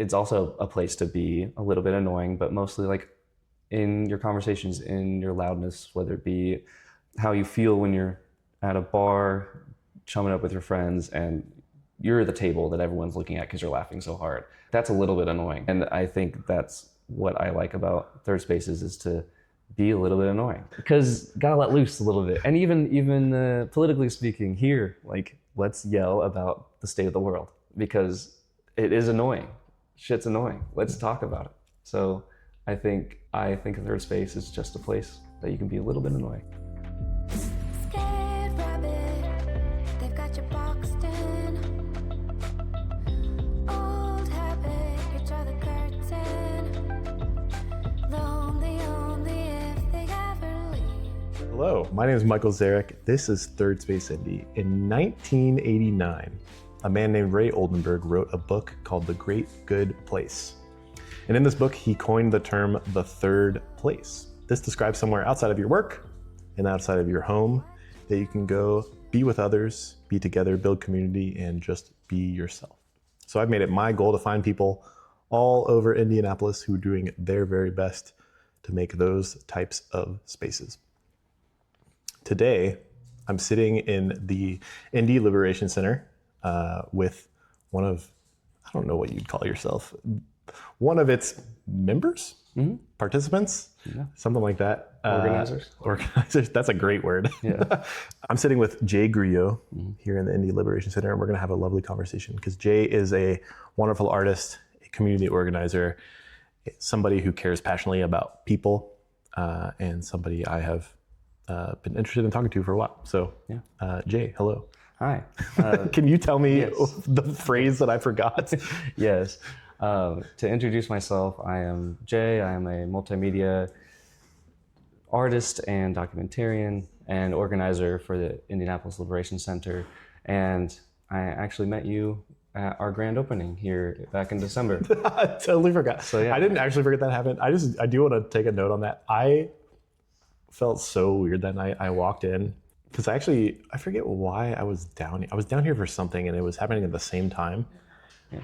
it's also a place to be a little bit annoying, but mostly like in your conversations, in your loudness, whether it be how you feel when you're at a bar chumming up with your friends and you're the table that everyone's looking at because you're laughing so hard. That's a little bit annoying. And I think that's what I like about Third Spaces, is to be a little bit annoying, because gotta let loose a little bit. And even politically speaking here, like, let's yell about the state of the world, because it is annoying. Shit's annoying. Let's talk about it. So I think Third Space is just a place that you can be a little bit annoying. Scared rabbit, they've got you boxed in. Old habit, you draw the curtain. Lonely only if they ever leave. Hello, my name is Michael Zarek. This is Third Space Indy. In 1989, a man named Ray Oldenburg wrote a book called The Great Good Place. And in this book, he coined the term the third place. This describes somewhere outside of your work and outside of your home that you can go be with others, be together, build community, and just be yourself. So I've made it my goal to find people all over Indianapolis who are doing their very best to make those types of spaces. Today, I'm sitting in the Indy Liberation Center with one of, I don't know what you'd call yourself, one of its members, participants, something like that. Organizers, that's a great word. Yeah. I'm sitting with Jay Grillo here in the Indy Liberation Center, and we're gonna have a lovely conversation because Jay is a wonderful artist, a community organizer, somebody who cares passionately about people, and somebody I have been interested in talking to for a while. So Jay, hello. Hi. Can you tell me Yes. the phrase that I forgot? Yes. To introduce myself, I am Jay. I am a multimedia artist and documentarian and organizer for the Indianapolis Liberation Center. And I actually met you at our grand opening here back in December. I totally forgot. So, yeah. I didn't actually forget that happened. I do want to take a note on that. I felt so weird that night. I walked in because I forget why I was down. I was down here for something and it was happening at the same time.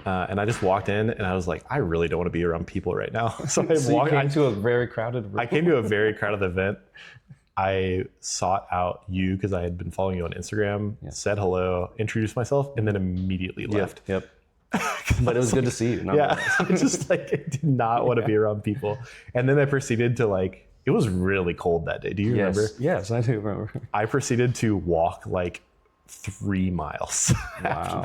And I just walked in and I was like, I really don't want to be around people right now. So you came to a very crowded room. I came to a very crowded event. I sought out you because I had been following you on Instagram, said hello, introduced myself, and then immediately left. Yep. But it was good to see you. I just I did not want to be around people. And then I proceeded to it was really cold that day. Do you remember? Yes, I do remember. I proceeded to walk 3 miles. Wow.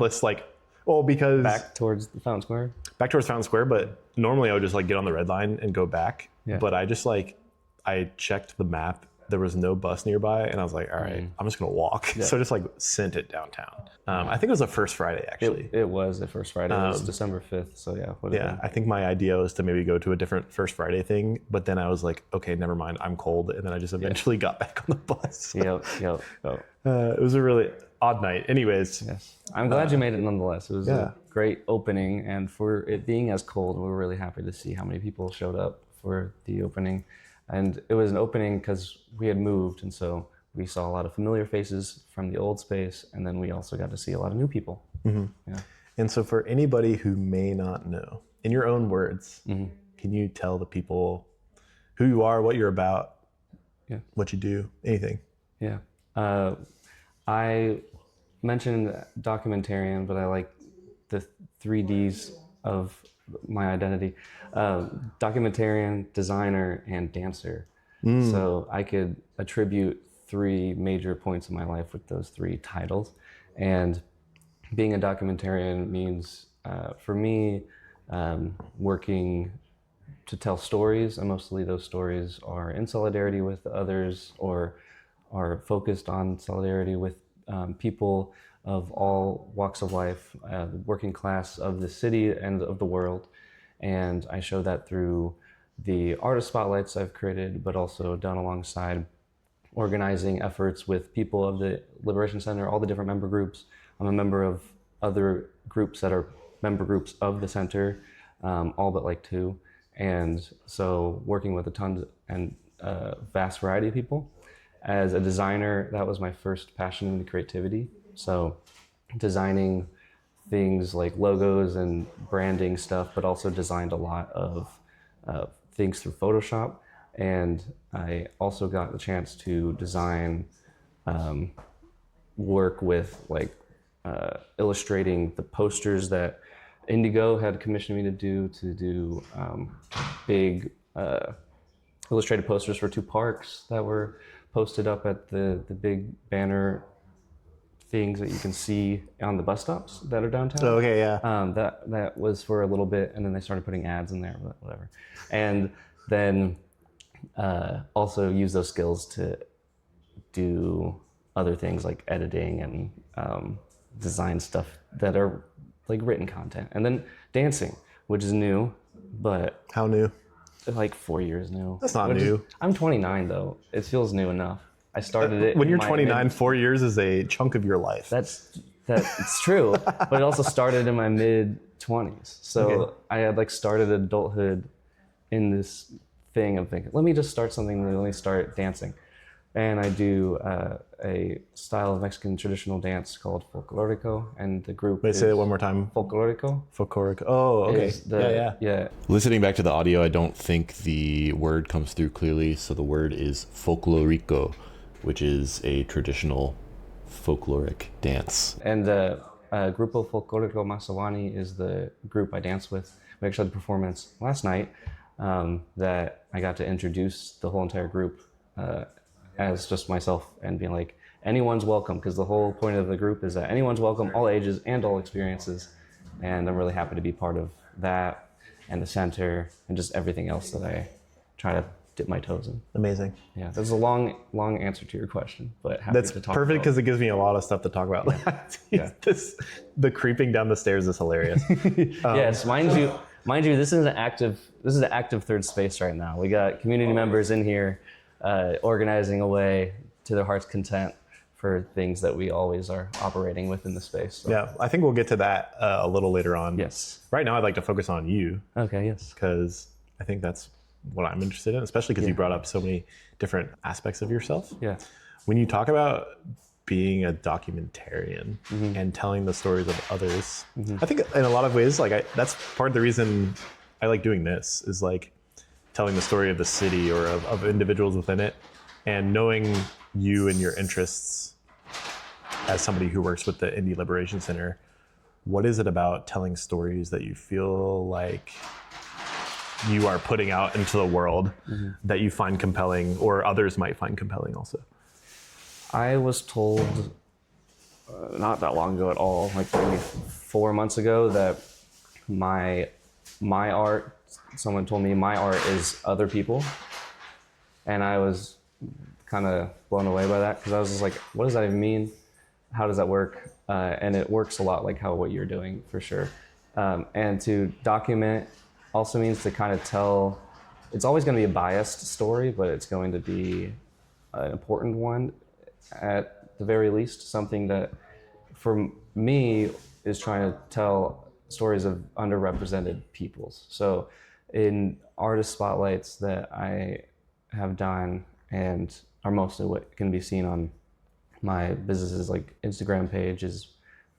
Because Back towards the Fountain Square? back towards Fountain Square, but normally I would just get on the red line and go back. Yeah. But I just I checked the map. There was no bus nearby, and I was like, all right, I'm just gonna walk. Yeah. So I just sent it downtown. I think it was the first Friday actually. It was the first Friday. It was December 5th. So yeah. I think my idea was to maybe go to a different First Friday thing, but then I was like, okay, never mind, I'm cold, and then I just eventually got back on the bus. Yep. It was a really odd night. Anyways, Yes. I'm glad you made it nonetheless. It was a great opening, and for it being as cold, we were really happy to see how many people showed up for the opening. And it was an opening because we had moved, and so we saw a lot of familiar faces from the old space, and then we also got to see a lot of new people. Mm-hmm. Yeah. And so for anybody who may not know, in your own words, can you tell the people who you are, what you're about, what you do, anything? Yeah. I mentioned documentarian, but I like the 3Ds of my identity. Documentarian, designer, and dancer. So I could attribute 3 major points in my life with those 3 titles. And being a documentarian means, for me, working to tell stories, and mostly those stories are in solidarity with others or are focused on solidarity with people of all walks of life, working class of the city and of the world. And I show that through the artist spotlights I've created, but also done alongside organizing efforts with people of the Liberation Center, all the different member groups. I'm a member of other groups that are member groups of the center, all but 2. And so working with a ton and vast variety of people. As a designer, that was my first passion into creativity. So designing things like logos and branding stuff, but also designed a lot of things through Photoshop. And I also got the chance to design work with like illustrating the posters that Indigo had commissioned me to do big illustrated posters for 2 parks that were posted up at the big banner things that you can see on the bus stops that are downtown. Oh, okay, yeah. That was for a little bit, and then they started putting ads in there, but whatever. And then also use those skills to do other things like editing and design stuff that are like written content. And then dancing, which is new, but How new? like 4 years new. That's not new. I'm 29 though. It feels new enough. I started it When in you're my 29, mid- 4 years is a chunk of your life. That's it's true, but it also started in my mid 20s. So Okay. I had like started adulthood in this thing of thinking, let me just start something. Let me start dancing, and I do a style of Mexican traditional dance called Folklórico, and the group. Wait, say it one more time. Folklórico. Folklórico. Oh, okay. Is the- yeah. Listening back to the audio, I don't think the word comes through clearly. So the word is folklórico, which is a traditional folkloric dance. And Grupo Folklórico Masawani is the group I dance with. We actually had a performance last night that I got to introduce the whole entire group as just myself and being like, anyone's welcome, because the whole point of the group is that anyone's welcome, all ages and all experiences. And I'm really happy to be part of that and the center and just everything else that I try to dip my toes in. Amazing. Yeah, that's a long answer to your question, but happy That's to talk perfect about. because it gives me a lot of stuff to talk about. Yeah. The creeping down the stairs is hilarious. Yes, mind you, this is an active third space right now. We got community members in here organizing away to their heart's content for things that we always are operating within the space. So. Yeah, I think we'll get to that a little later on. Yes. Right now, I'd like to focus on you Okay. Yes. because I think that's what I'm interested in, especially because you brought up so many different aspects of yourself. Yeah. When you talk about being a documentarian and telling the stories of others, I think in a lot of ways, that's part of the reason I like doing this is like telling the story of the city or of individuals within it, and knowing you and your interests as somebody who works with the Indy Liberation Center. What is it about telling stories that you feel like you are putting out into the world that you find compelling, or others might find compelling also? I was told not that long ago at all, like maybe 4 months ago, that my art, someone told me my art is other people. And I was kind of blown away by that because I was just like, what does that even mean? How does that work? And it works a lot like what you're doing for sure. And to document also means to kind of tell, it's always going to be a biased story, but it's going to be an important one at the very least, something that for me is trying to tell stories of underrepresented peoples. So in artist spotlights that I have done and are mostly what can be seen on my businesses like Instagram page is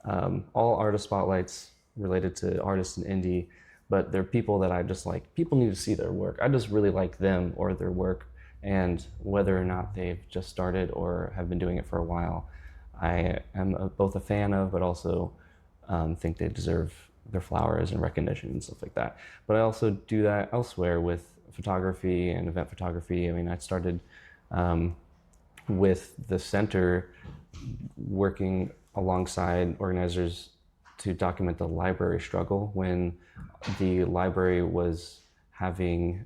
all artist spotlights related to artists in indie, but they're people that I just like, people need to see their work. I just really like them or their work, and whether or not they've just started or have been doing it for a while, I am both a fan of, but also think they deserve their flowers and recognition and stuff like that. But I also do that elsewhere with photography and event photography. I mean, I started with the center working alongside organizers to document the library struggle when the library was having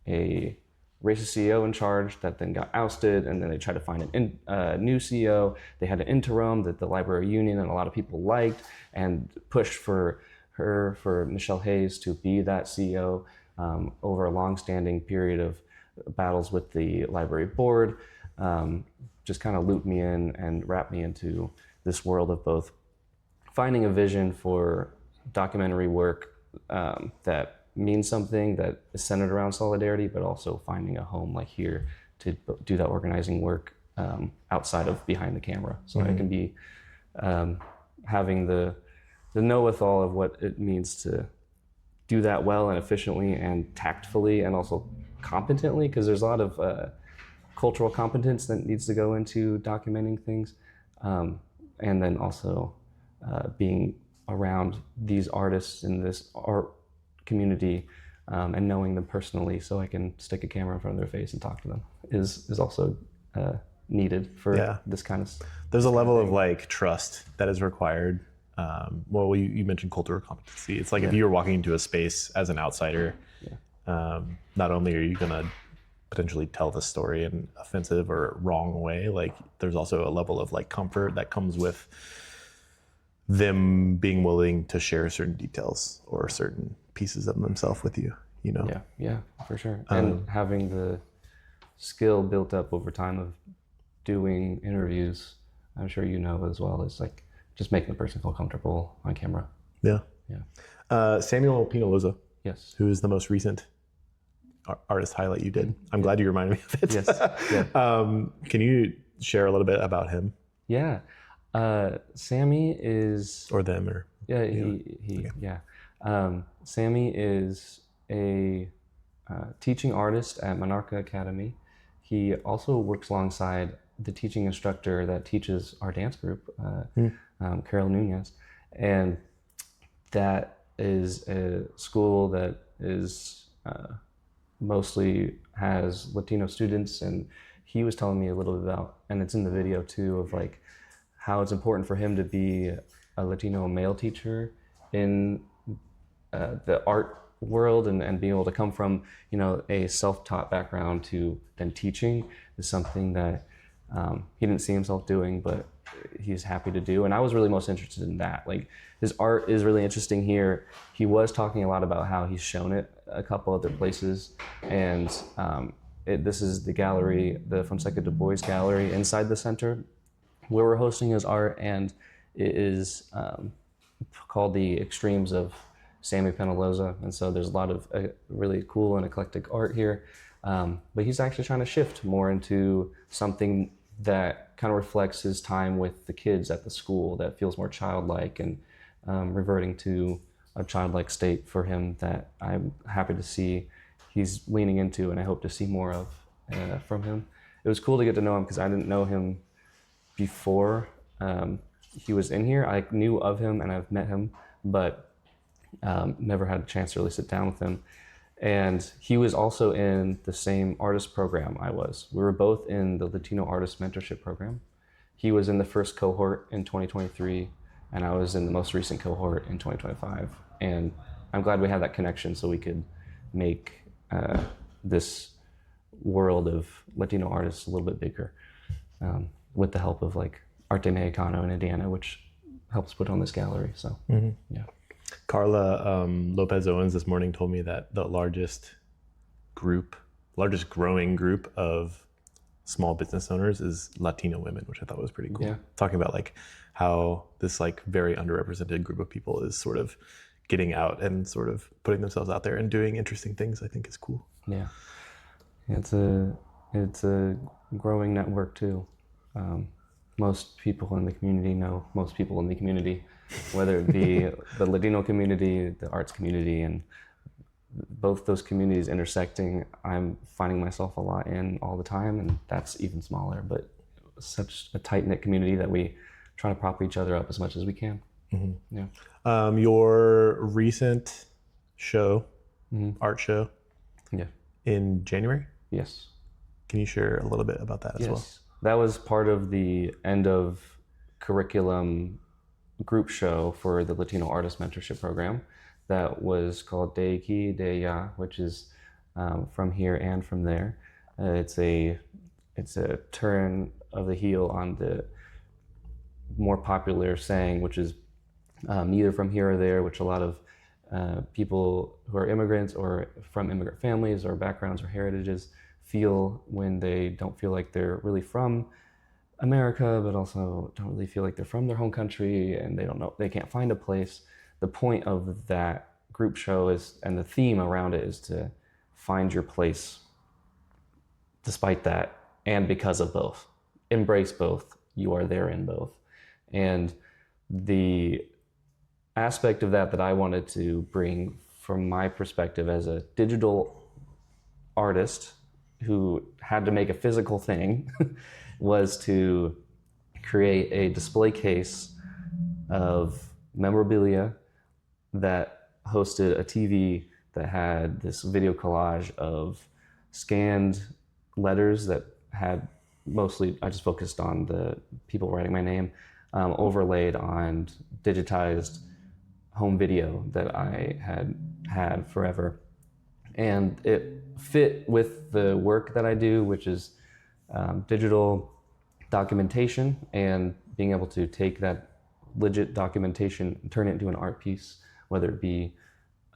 a racist CEO in charge that then got ousted, and then they tried to find a new CEO. They had an interim that the library union and a lot of people liked and pushed for Michelle Hayes to be that CEO over a long-standing period of battles with the library board. Just kind of looped me in and wrapped me into this world of both finding a vision for documentary work that means something, that is centered around solidarity, but also finding a home like here to do that organizing work outside of behind the camera. So I can be having the the know-with-all of what it means to do that well and efficiently and tactfully and also competently, because there's a lot of cultural competence that needs to go into documenting things, and then also being around these artists in this art community and knowing them personally, so I can stick a camera in front of their face and talk to them is also needed for this kind of. There's a level of like trust that is required. Well, you mentioned cultural competency. It's like if you're walking into a space as an outsider, not only are you gonna potentially tell the story in an offensive or wrong way, like there's also a level of like comfort that comes with them being willing to share certain details or certain pieces of themselves with you, you know? Yeah, for sure. And having the skill built up over time of doing interviews, I'm sure you know as well, is like just making the person feel comfortable on camera. Yeah. Yeah. Samuel Penaloza, Yes. who is the most recent artist highlight you did. I'm glad you reminded me of it. Yes. Yeah. Can you share a little bit about him? Yeah. Sammy is... Or them, or... Yeah, Sammy is a teaching artist at Monarca Academy. He also works alongside the teaching instructor that teaches our dance group, Carol Nunez. And that is a school that is mostly has Latino students. And he was telling me a little bit about, and it's in the video too, of like how it's important for him to be a Latino male teacher in the art world, and being able to come from, you know, a self-taught background to then teaching is something that he didn't see himself doing, but he's happy to do. And I was really most interested in that. Like, his art is really interesting here. He was talking a lot about how he's shown it a couple other places, and this is the gallery, the Fonseca Du Bois Gallery inside the center, where we're hosting his art, and it is called The Extremes of Sammy Penaloza. And so there's a lot of really cool and eclectic art here. But he's actually trying to shift more into something that kind of reflects his time with the kids at the school, that feels more childlike, and reverting to a childlike state for him that I'm happy to see he's leaning into, and I hope to see more of from him. It was cool to get to know him because I didn't know him before he was in here. I knew of him and I've met him, but never had a chance to really sit down with him. And he was also in the same artist program I was. We were both in the Latino Artist Mentorship Program. He was in the first cohort in 2023, and I was in the most recent cohort in 2025. And I'm glad we had that connection so we could make this world of Latino artists a little bit bigger, with the help of like Arte Mexicano in Indiana, which helps put on this gallery. So, yeah. Carla Lopez Owens this morning told me that the largest growing group of small business owners is Latino women, which I thought was pretty cool. Yeah. Talking about like how this like very underrepresented group of people is sort of getting out and sort of putting themselves out there and doing interesting things, I think is cool. Yeah. It's a growing network too. Most people in the community know most people in the community, whether it be the Latino community, the arts community, and both those communities intersecting, I'm finding myself a lot in all the time, and that's even smaller, but such a tight-knit community that we try to prop each other up as much as we can. Yeah. Your recent show, art show, in January? Yes. Can you share a little bit about that as well? That was part of the end of curriculum group show for the Latino Artist Mentorship Program that was called Aquí y De Allá, which is from here and from there. It's a turn of the heel on the more popular saying, which is neither from here or there, which a lot of people who are immigrants or from immigrant families or backgrounds or heritages feel when they don't feel like they're really from America, but also don't really feel like they're from their home country, and they can't find a place. The point of that group show is, and the theme around it is to find your place despite that, and because of both. Embrace both. You are there in both. And the aspect of that I wanted to bring from my perspective as a digital artist who had to make a physical thing was to create a display case of memorabilia that hosted a TV that had this video collage of scanned letters that had mostly, I just focused on the people writing my name, overlaid on digitized home video that I had forever. And it fit with the work that I do, which is digital documentation, and being able to take that legit documentation and turn it into an art piece, whether it be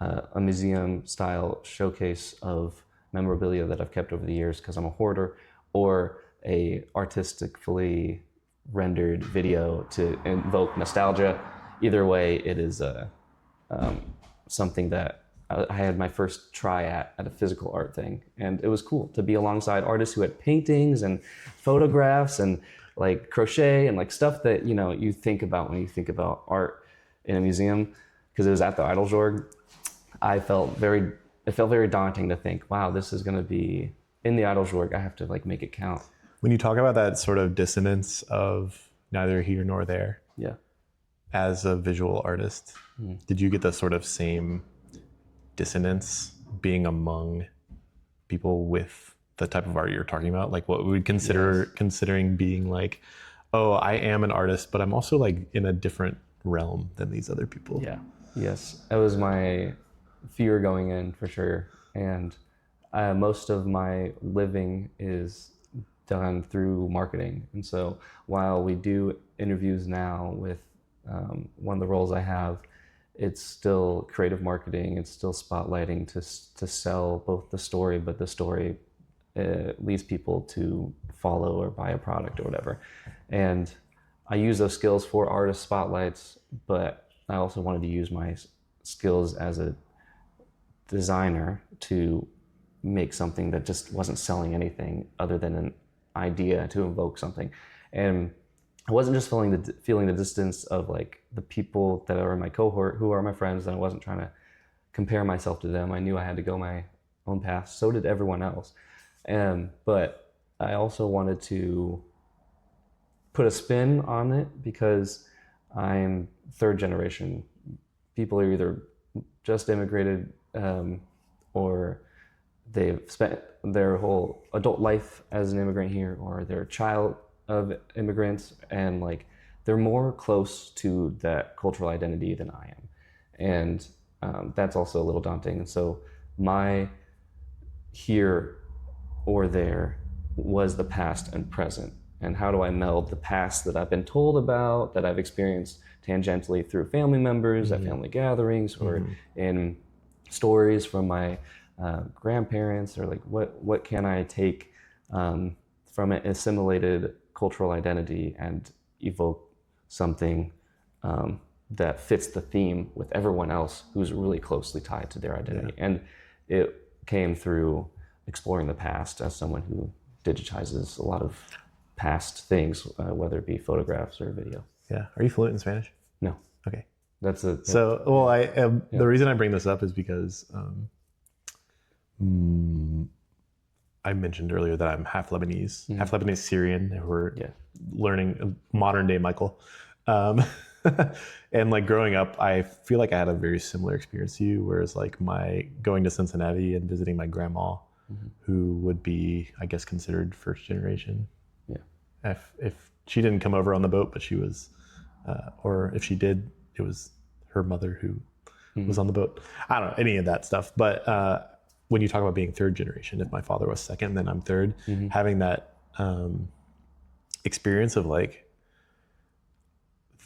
a museum style showcase of memorabilia that I've kept over the years because I'm a hoarder, or a artistically rendered video to invoke nostalgia. Either way, it is something that I had my first try at a physical art thing, and it was cool to be alongside artists who had paintings and photographs and like crochet and like stuff that you think about when you think about art in a museum. Because it was at the Idolzorg, it felt very daunting to think, wow, this is going to be in the Idolzorg. I have to like make it count. When you talk about that sort of dissonance of neither here nor there, Yeah. as a visual artist, did you get the sort of same dissonance being among people with the type of art you're talking about? Like what we would consider considering being like, oh, I am an artist, but I'm also like in a different realm than these other people. Yeah. Yes. That was my fear going in for sure. And most of my living is done through marketing. And so while we do interviews now with one of the roles I have, it's still creative marketing. It's still spotlighting to sell both the story, but the story leads people to follow or buy a product or whatever. And I use those skills for artist spotlights, but I also wanted to use my skills as a designer to make something that just wasn't selling anything other than an idea to invoke something. And I wasn't just feeling the distance of like the people that are in my cohort who are my friends, and I wasn't trying to compare myself to them. I knew I had to go my own path. So did everyone else. But I also wanted to put a spin on it because I'm third generation. People are either just immigrated or they've spent their whole adult life as an immigrant here, or they're a child of immigrants, and like they're more close to that cultural identity than I am. And that's also a little daunting. And so my here or there was the past and present. And how do I meld the past that I've been told about, that I've experienced tangentially through family members at family gatherings, or in stories from my grandparents, or like what can I take from an assimilated cultural identity and evoke something that fits the theme with everyone else who's really closely tied to their identity. Yeah. And it came through exploring the past as someone who digitizes a lot of past things, whether it be photographs or video. Yeah. Are you fluent in Spanish? No. Okay. The reason I bring this up is because I mentioned earlier that I'm half Lebanese, half Lebanese Syrian, and we're learning modern day Michael. And like growing up, I feel like I had a very similar experience to you, whereas like my going to Cincinnati and visiting my grandma, who would be, I guess, considered first generation. Yeah. If she didn't come over on the boat, but she was, or if she did, it was her mother who was on the boat. I don't know any of that stuff. But when you talk about being third generation, if my father was second, then I'm third, having that experience of like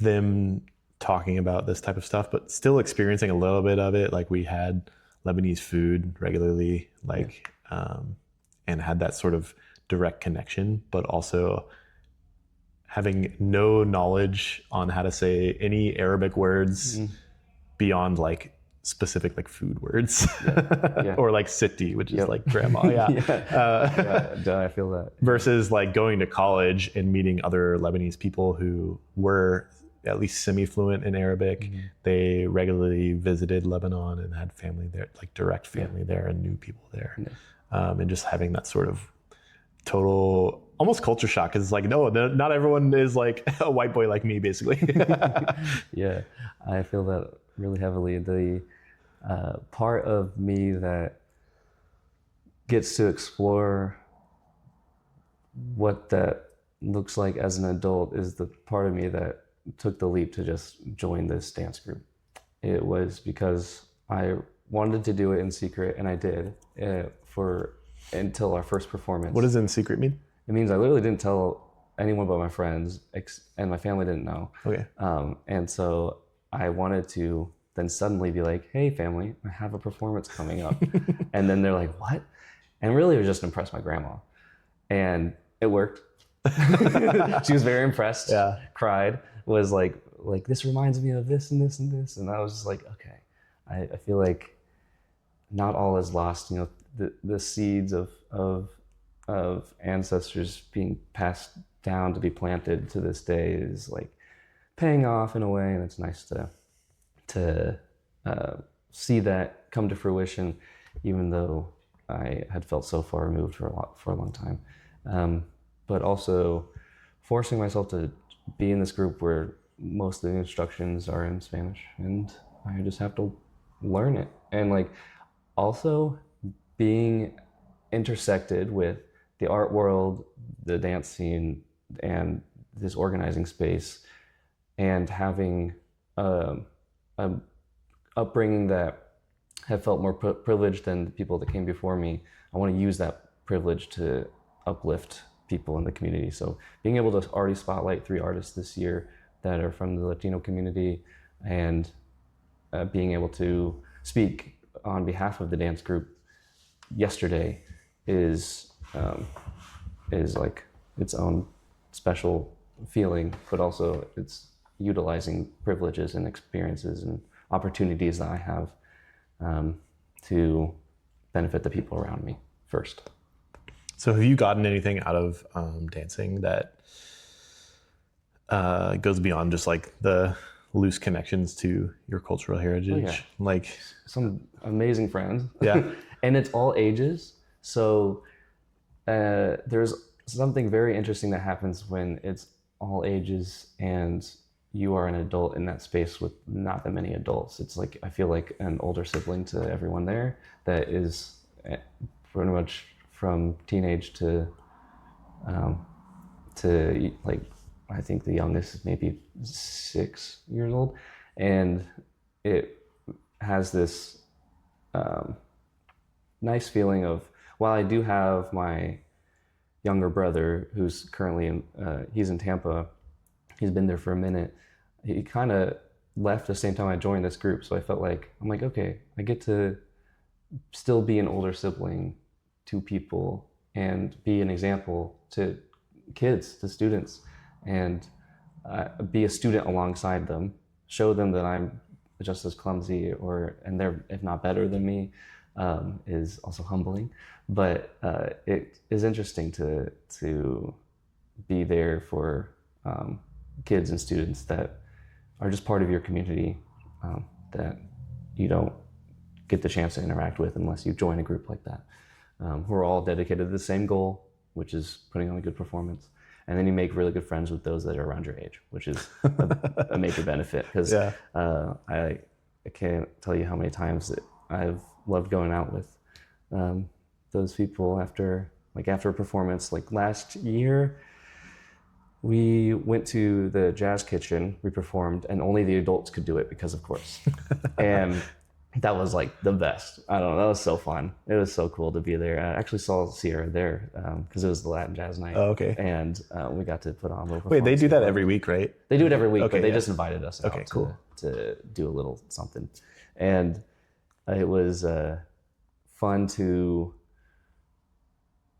them talking about this type of stuff, but still experiencing a little bit of it. Like we had Lebanese food regularly, like, and had that sort of direct connection, but also having no knowledge on how to say any Arabic words beyond like specific like food words or like sitti, which is like grandma. I feel that. Versus like going to college and meeting other Lebanese people who were at least semi-fluent in Arabic. They regularly visited Lebanon and had family there, like direct family there, and knew people there. And just having that sort of total, almost culture shock, because it's like, no, not everyone is like a white boy like me, basically. Yeah, I feel that really heavily. The part of me that gets to explore what that looks like as an adult is the part of me that took the leap to just join this dance group. It was because I wanted to do it in secret, and I did until our first performance. What does in secret mean? It means I literally didn't tell anyone but my friends, and my family didn't know. Okay. And so I wanted to then suddenly be like, hey, family, I have a performance coming up. And then they're like, what? And really, it was just to impress my grandma. And it worked. She was very impressed, cried, was like, this reminds me of this and this and this. And I was just like, okay, I feel like not all is lost. You know, the seeds of ancestors being passed down to be planted to this day is like paying off in a way, and it's nice to see that come to fruition, even though I had felt so far removed for a long time. But also forcing myself to be in this group where most of the instructions are in Spanish, and I just have to learn it. And like also being intersected with the art world, the dance scene, and this organizing space, and having an upbringing that have felt more privileged than the people that came before me. I want to use that privilege to uplift people in the community. So being able to already spotlight 3 artists this year that are from the Latino community, and being able to speak on behalf of the dance group yesterday is like its own special feeling, but also it's utilizing privileges and experiences and opportunities that I have to benefit the people around me first. So have you gotten anything out of dancing that goes beyond just like the loose connections to your cultural heritage? Oh, yeah. Like some amazing friends. Yeah. And it's all ages. So there's something very interesting that happens when it's all ages and you are an adult in that space with not that many adults. It's like, I feel like an older sibling to everyone there that is pretty much from teenage to like, I think the youngest is maybe 6 years old. And it has this nice feeling of, while I do have my younger brother who's currently he's in Tampa, he's been there for a minute. He kind of left the same time I joined this group. So I felt like, I'm like, okay, I get to still be an older sibling to people and be an example to kids, to students, and be a student alongside them, show them that I'm just as clumsy and they're, if not better than me, is also humbling. But it is interesting to be there for kids and students that are just part of your community that you don't get the chance to interact with unless you join a group like that. Who are all dedicated to the same goal, which is putting on a good performance. And then you make really good friends with those that are around your age, which is a major benefit. Because I can't tell you how many times that I've loved going out with those people after a performance. Like last year, we went to the Jazz Kitchen, we performed, and only the adults could do it because, of course. And that was like the best. I don't know, that was so fun. It was so cool to be there. I actually saw Sierra there because it was the Latin Jazz night. Oh, okay. And we got to put on a little Wait, they do that before. every week, right? They do it every week, Okay, but they yeah. just invited us out to do a little something. And it was fun to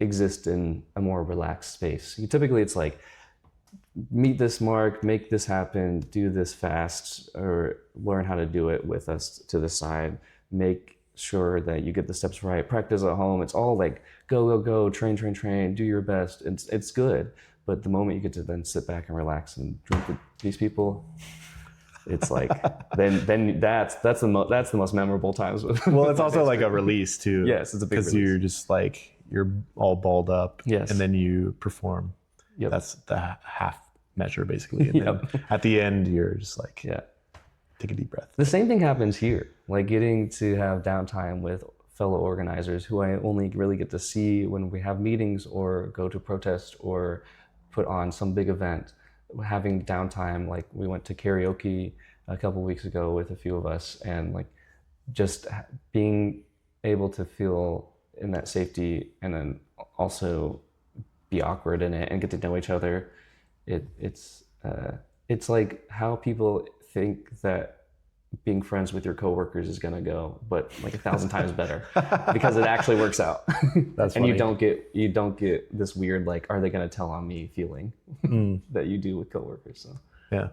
exist in a more relaxed space. Typically it's like, meet this mark, make this happen, do this fast, or learn how to do it with us to the side. Make sure that you get the steps right, practice at home. It's all like go, go, go, train, train, train, do your best. It's good. But the moment you get to then sit back and relax and drink with these people, it's like then that's the most memorable times with. Well, it's also like a release too. Yes, it's a big because release. you're just like you're all balled up. Yes. And then you perform. Yep. That's the half measure basically. And then at the end, you're just like, take a deep breath. The same thing happens here. Like getting to have downtime with fellow organizers who I only really get to see when we have meetings or go to protest or put on some big event. Having downtime, like we went to karaoke a couple weeks ago with a few of us, and like just being able to feel in that safety and then also be awkward in it and get to know each other. It's like how people think that being friends with your coworkers is gonna go, but like 1,000 times better because it actually works out. That's and funny. you don't get this weird like, are they gonna tell on me feeling that you do with coworkers. So Yeah.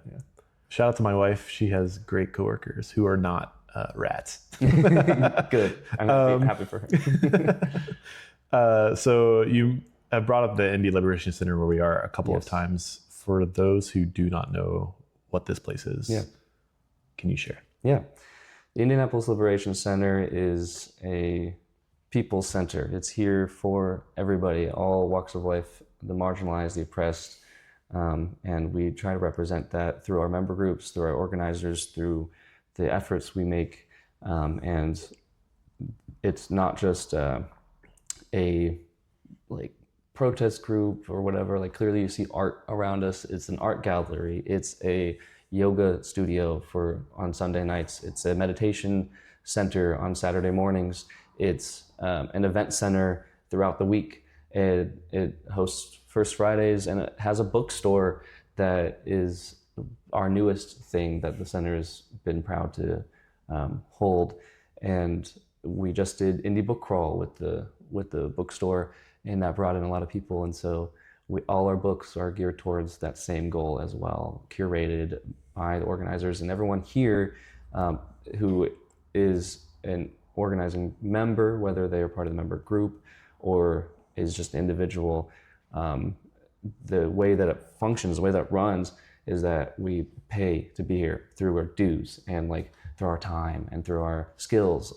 Shout out to my wife. She has great coworkers who are not rats. good. I'm happy for her. So you have brought up the Indy Liberation Center where we are a couple of times. For those who do not know what this place is, can you share? Yeah. The Indianapolis Liberation Center is a people's center. It's here for everybody, all walks of life, the marginalized, the oppressed. And we try to represent that through our member groups, through our organizers, through the efforts we make. And it's not just a like protest group or whatever. Like clearly you see art around us. It's an art gallery. It's a yoga studio on Sunday nights. It's a meditation center on Saturday mornings. It's an event center throughout the week. It hosts First Fridays, and it has a bookstore that is our newest thing that the center has been proud to hold. And we just did indie book crawl with the bookstore, and that brought in a lot of people. And so all our books are geared towards that same goal as well, curated by the organizers and everyone here who is an organizing member, whether they are part of the member group or is just an individual. The way that it functions, the way that it runs, is that we pay to be here through our dues and like through our time and through our skills.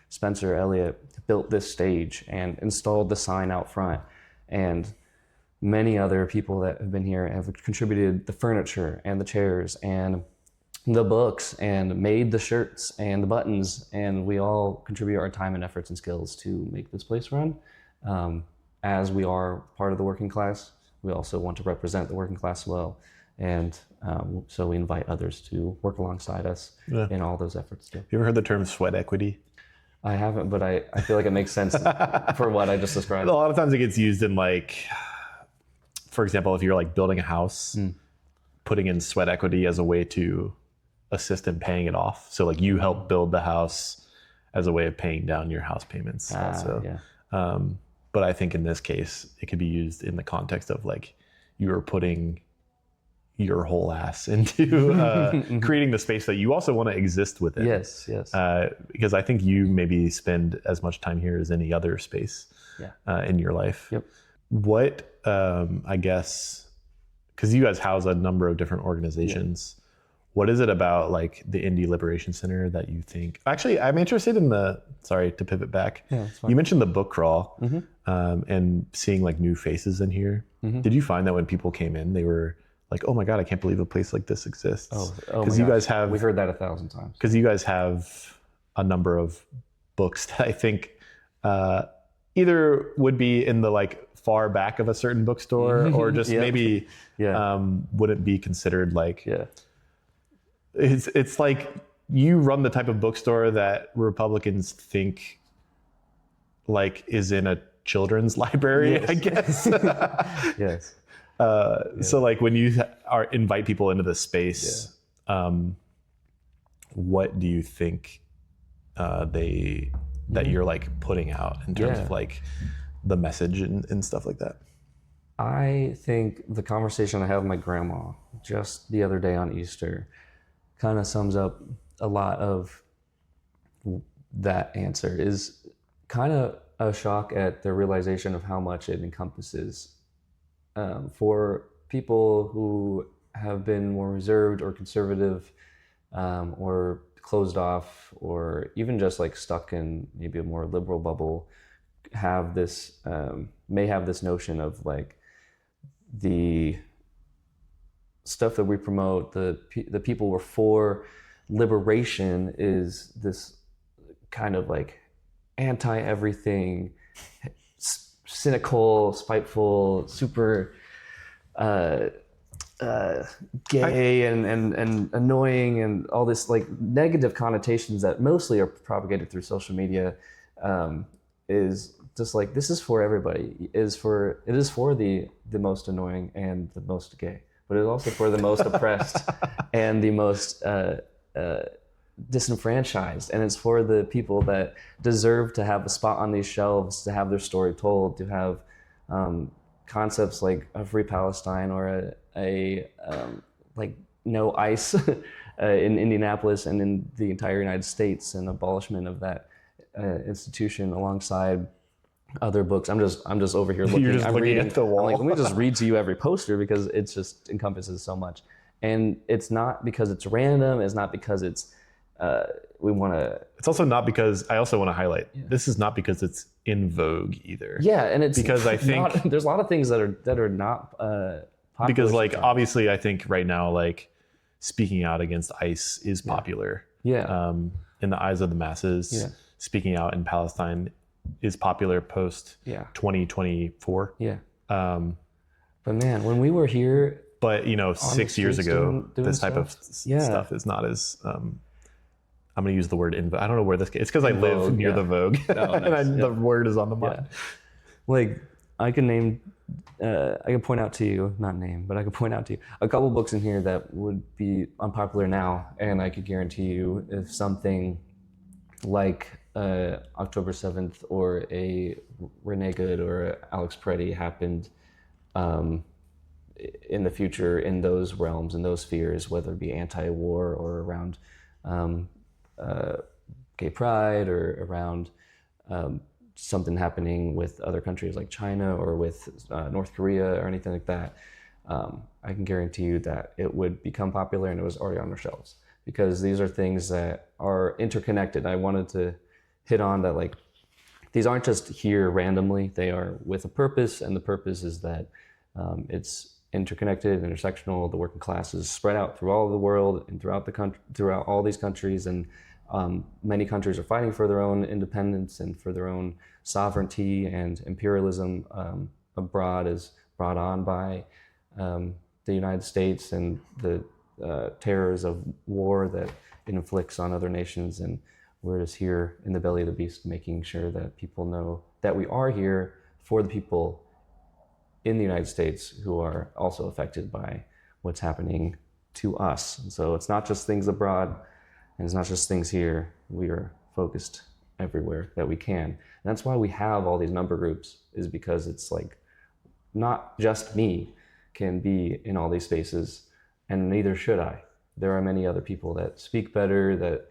Spencer Elliott built this stage and installed the sign out front, and many other people that have been here have contributed the furniture and the chairs and the books and made the shirts and the buttons, and we all contribute our time and efforts and skills to make this place run. As we are part of the working class, we also want to represent the working class well, and so we invite others to work alongside us in all those efforts too. Have you ever heard the term sweat equity? I haven't, but I feel like it makes sense for what I just described. A lot of times it gets used in like, for example, if you're like building a house, putting in sweat equity as a way to assist in paying it off. So like you help build the house as a way of paying down your house payments also. Yeah. But I think in this case, it could be used in the context of like you are putting your whole ass into creating the space that you also want to exist within. Yes. Because I think you maybe spend as much time here as any other space in your life. Yep. What, I guess, because you guys house a number of different organizations, what is it about like the Indy Liberation Center that you think, actually, I'm interested in sorry to pivot back. Yeah, that's fine. You mentioned the book crawl and seeing like new faces in here. Did you find that when people came in, they were like, oh my God, I can't believe a place like this exists? Oh, because you guys have, we've heard that 1,000 times. because you guys have a number of books that I think either would be in the like far back of a certain bookstore or just maybe wouldn't be considered like, it's like you run the type of bookstore that Republicans think like is in a children's library, I guess. Yes. So like when you invite people into this space, what do you think that you're like putting out in terms of like the message and stuff like that? I think the conversation I had with my grandma just the other day on Easter kind of sums up a lot of that answer. Is kind of a shock at the realization of how much it encompasses for people who have been more reserved or conservative, or closed off, or even just like stuck in maybe a more liberal bubble, have this may have this notion of like the stuff that we promote, the people we're for, liberation is this kind of like anti everything, cynical, spiteful, super gay and annoying, and all this like negative connotations that mostly are propagated through social media, is just like, this is for everybody. It is for the most annoying and the most gay, but it's also for the most oppressed and the most disenfranchised, and it's for the people that deserve to have a spot on these shelves, to have their story told, to have concepts like a free Palestine, or a like no ICE in Indianapolis and in the entire United States, and abolishment of that institution alongside other books. I'm just over here looking. You're just looking at the wall. I'm like, let me just read to you every poster, because it just encompasses so much. And it's not because it's random. It's not because it's we want to. It's also not because, I also want to highlight, this is not because it's in vogue either. Yeah, and it's because I think there's a lot of things that are not popular. Because like obviously I think right now like speaking out against ICE is popular. Yeah. In the eyes of the masses. Yeah. Speaking out in Palestine is popular post 2024. Yeah. But man, when we were here, but you know, 6 years ago, doing this type of stuff is not as I'm going to use the word I don't know where this. It's because I live near the Vogue, and the word is on the mind. Yeah. Like I can name, I can point out to you, not name, but I could point out to you a couple books in here that would be unpopular now, and I could guarantee you, if something like October 7th or a Renee Good or a Alex Preddy happened in the future in those realms, in those spheres, whether it be anti-war or around gay pride, or around something happening with other countries like China or with North Korea or anything like that, I can guarantee you that it would become popular, and it was already on our shelves, because these are things that are interconnected. I wanted to hit on that, like, these aren't just here randomly, they are with a purpose, and the purpose is that it's interconnected, intersectional. The working class is spread out through all of the world and throughout the country, throughout all these countries, and many countries are fighting for their own independence and for their own sovereignty, and imperialism abroad is brought on by the United States and the terrors of war that it inflicts on other nations. And we're just here in the belly of the beast, making sure that people know that we are here for the people in the United States who are also affected by what's happening to us. And so it's not just things abroad, and it's not just things here. We are focused everywhere that we can. And that's why we have all these number groups, is because it's like, not just me can be in all these spaces, and neither should I. There are many other people that speak better, that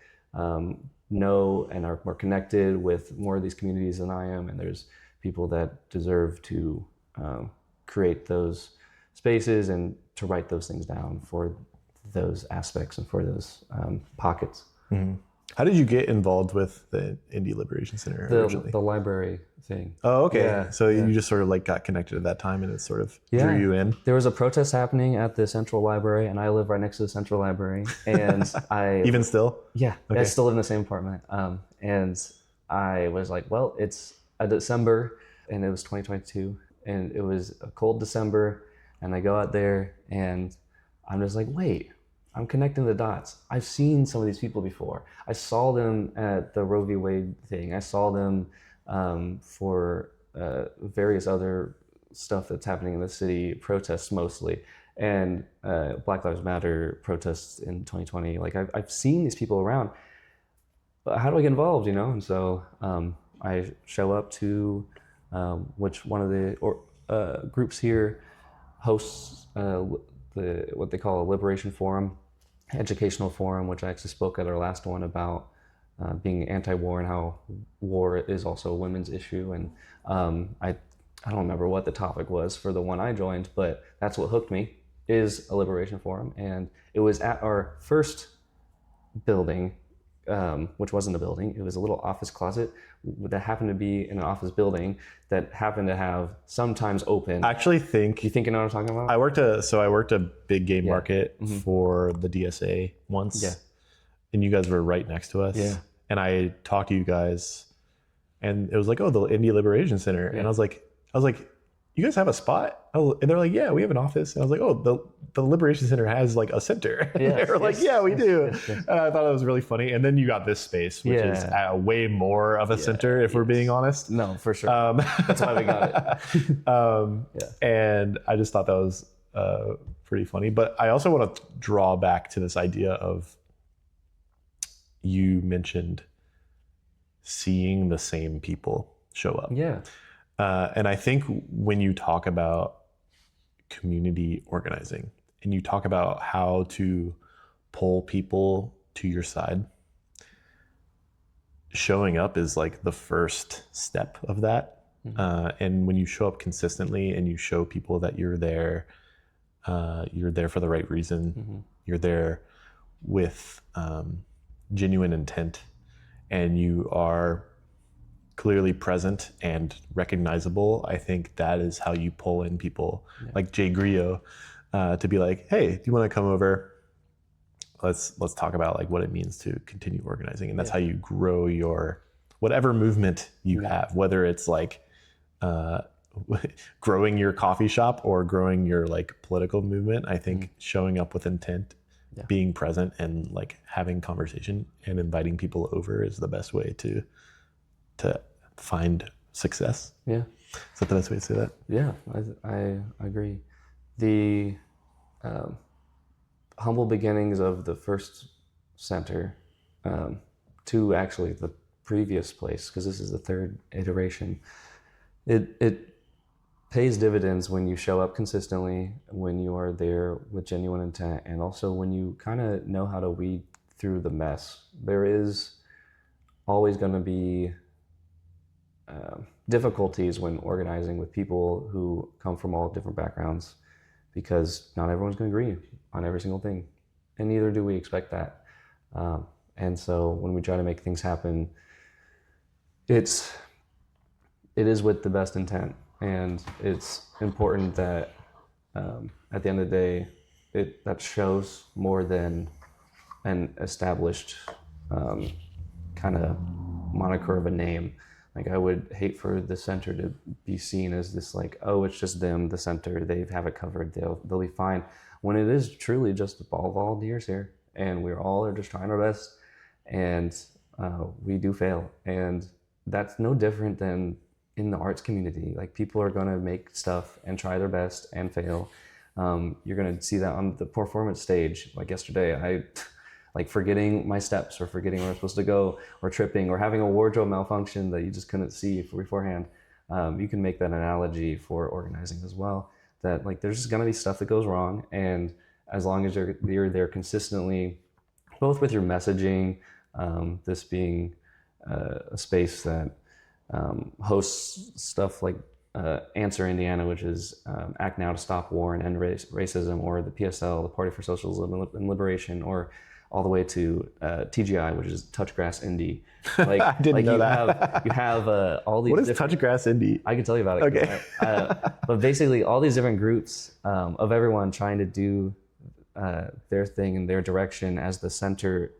know and are more connected with more of these communities than I am, and there's people that deserve to create those spaces and to write those things down for those aspects and for those pockets. Mm-hmm. How did you get involved with the Indie Liberation Center originally? The library thing. Oh, okay. Yeah, so you just sort of like got connected at that time, and it sort of drew you in? There was a protest happening at the Central Library, and I live right next to the Central Library. And I... Even still? Yeah, okay. I still live in the same apartment. And I was like, well, it's a December, and it was 2022, and it was a cold December, and I go out there, and I'm just like, wait, I'm connecting the dots. I've seen some of these people before. I saw them at the Roe v. Wade thing. I saw them for various other stuff that's happening in the city, protests mostly, and Black Lives Matter protests in 2020. Like, I've seen these people around, but how do I get involved, you know? And so I show up to which one of the groups here hosts what they call a liberation forum, educational forum, which I actually spoke at our last one about being anti-war and how war is also a women's issue. And I I don't remember what the topic was for the one I joined, but that's what hooked me, is a liberation forum. And it was at our first building, which wasn't a building. It was a little office closet that happened to be in an office building that happened to have sometimes open. I actually think You think you know what I'm talking about? I worked a big game market for the DSA once. Yeah. And you guys were right next to us. Yeah. And I talked to you guys, and it was like, oh, the Indy Liberation Center. And I was like, you guys have a spot? And they're like, yeah, we have an office. And I was like, oh, the Liberation Center has like a center. And they were like, yeah, we do. And I thought it was really funny. And then you got this space, which is way more of a center, if we're being honest. No, for sure. That's why we got it. And I just thought that was pretty funny. But I also want to draw back to this idea of, you mentioned seeing the same people show up. Yeah. And I think when you talk about community organizing and you talk about how to pull people to your side, showing up is like the first step of that. And when you show up consistently and you show people that you're there for the right reason, you're there with genuine intent, and you are clearly present and recognizable, I think that is how you pull in people like Jay Grillo to be like, hey, do you want to come over? Let's talk about like what it means to continue organizing. And that's how you grow your whatever movement you have, whether it's like growing your coffee shop or growing your like political movement. I think showing up with intent, being present, and like having conversation and inviting people over is the best way to find success. Yeah. Is that the best way to say that? Yeah, I agree. The humble beginnings of the first center to actually the previous place, because this is the third iteration, it pays dividends when you show up consistently, when you are there with genuine intent, and also when you kind of know how to weed through the mess. There is always going to be difficulties when organizing with people who come from all different backgrounds, because not everyone's going to agree on every single thing, and neither do we expect that. And so when we try to make things happen, it is with the best intent, and it's important that at the end of the day, that shows more than an established kind of moniker of a name. Like, I would hate for the center to be seen as this like, oh, it's just them, the center, they have it covered, they'll be fine. When it is truly just all volunteers here, and we all are just trying our best, and we do fail. And that's no different than in the arts community. Like, people are gonna make stuff and try their best and fail. You're gonna see that on the Proformus stage. Like yesterday, I like forgetting my steps, or forgetting where I'm supposed to go, or tripping, or having a wardrobe malfunction that you just couldn't see beforehand. You can make that analogy for organizing as well, that like there's just gonna be stuff that goes wrong, and as long as you're there consistently, both with your messaging, this being a space that hosts stuff like Answer Indiana, which is Act Now to Stop War and End Racism, or the PSL, the Party for Socialism and Liberation, or all the way to TGI, which is Touchgrass Indy. Like, I didn't know that. You have all these. What is Touchgrass Indy? I can tell you about it. Okay. But basically, all these different groups of everyone trying to do their thing in their direction, as the center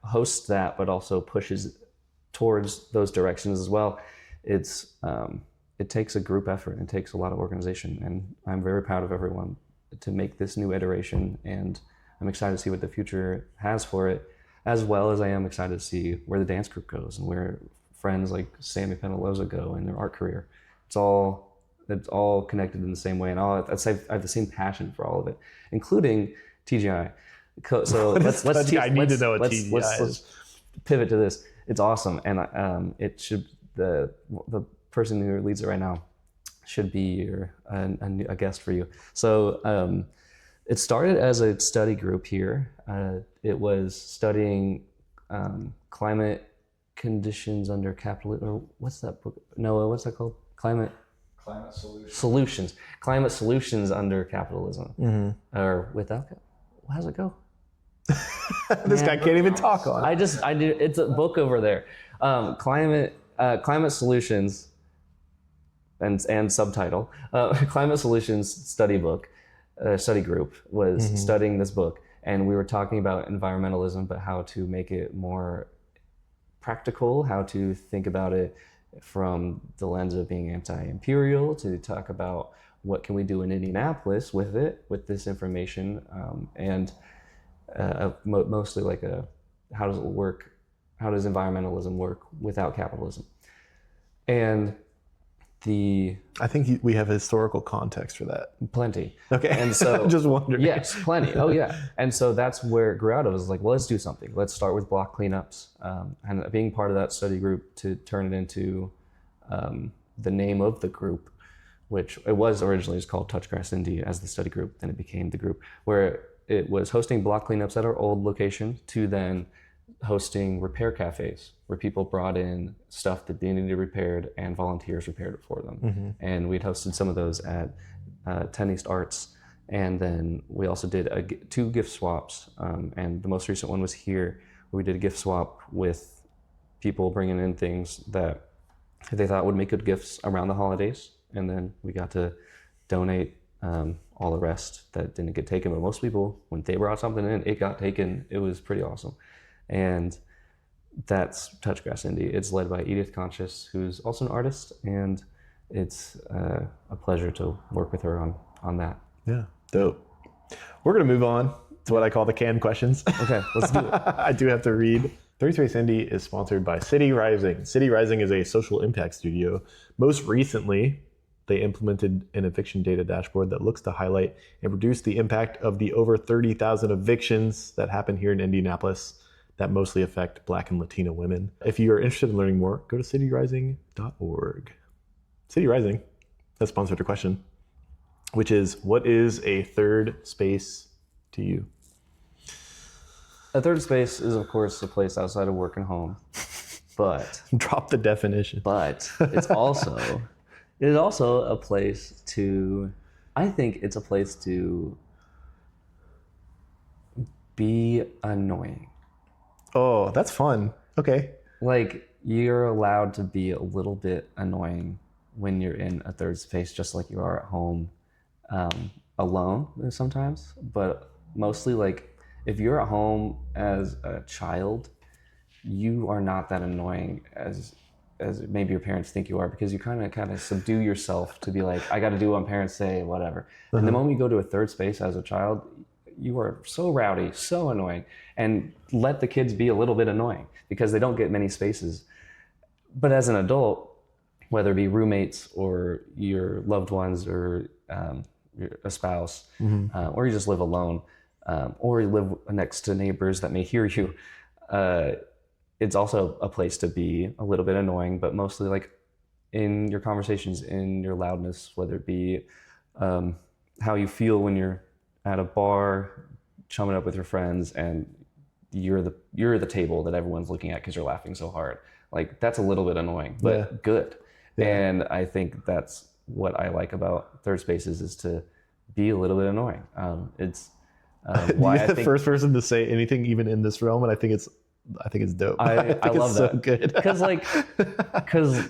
hosts that, but also pushes towards those directions as well. It takes a group effort, and it takes a lot of organization, and I'm very proud of everyone to make this new iteration, and I'm excited to see what the future has for it, as well as I am excited to see where the dance group goes, and where friends like Sammy Penaloza go in their art career. It's all connected in the same way, and I have the same passion for all of it, including TGI. So let's pivot to this. It's awesome, and it should the person who leads it right now should be a guest for you. So it started as a study group here. It was studying climate conditions under capitalism, or what's that book? Noah, what's that called? Climate climate solutions under capitalism, or without. How's it go? This guy can't even talk on it. I do. It's a book over there. Climate solutions, and subtitle. Climate solutions study group was studying this book, and we were talking about environmentalism, but how to make it more practical, how to think about it from the lens of being anti-imperial, to talk about what can we do in Indianapolis with this information, and mostly like how does it work? How does environmentalism work without capitalism? And I think we have historical context for that. Plenty. Okay. And so I'm just wondering. Yes, plenty. Oh yeah. And so that's where it grew out of. It was like, well, let's do something. Let's start with block cleanups. And being part of that study group to turn it into the name of the group, which it was originally just called Touchgrass Indy as the study group. Then it became the group, where it was hosting block cleanups at our old location to then hosting repair cafes where people brought in stuff that they needed repaired and volunteers repaired it for them. And we'd hosted some of those at 10 East Arts. And then we also did 2 gift swaps. And the most recent one was here, where we did a gift swap with people bringing in things that they thought would make good gifts around the holidays. And then we got to donate all the rest that didn't get taken. But most people, when they brought something in, it got taken. It was pretty awesome. And that's Touchgrass Indy. It's led by Edith Conscious, who's also an artist, and it's a pleasure to work with her on that. Yeah, dope. We're gonna move on to what I call the canned questions. Okay, let's do it. I do have to read. Third Space Indy is sponsored by City Rising. City Rising is a social impact studio. Most recently, they implemented an eviction data dashboard that looks to highlight and reduce the impact of the over 30,000 evictions that happen here in Indianapolis that mostly affect Black and Latino women. If you are interested in learning more, go to cityrising.org. City Rising has sponsored a question, which is, what is a third space to you? A third space is, of course, a place outside of work and home, but Drop the definition. But it is also a place to, I think it's a place to be annoying. Oh, that's fun. Okay. Like, you're allowed to be a little bit annoying when you're in a third space, just like you are at home, alone sometimes. But mostly, like, if you're at home as a child, you are not that annoying as maybe your parents think you are, because you kind of subdue yourself to be like, I got to do what my parents say, whatever. And the moment you go to a third space as a child, you are so rowdy, so annoying, and let the kids be a little bit annoying because they don't get many spaces. But as an adult, whether it be roommates or your loved ones or a spouse, or you just live alone, or you live next to neighbors that may hear you, it's also a place to be a little bit annoying, but mostly like in your conversations, in your loudness, whether it be how you feel when you're at a bar, chumming up with your friends, and you're the table that everyone's looking at because you're laughing so hard. Like, that's a little bit annoying, but good. Yeah. And I think that's what I like about third spaces, is to be a little bit annoying. It's why you're the first person to say anything even in this realm, and I think it's dope. I love that. So good.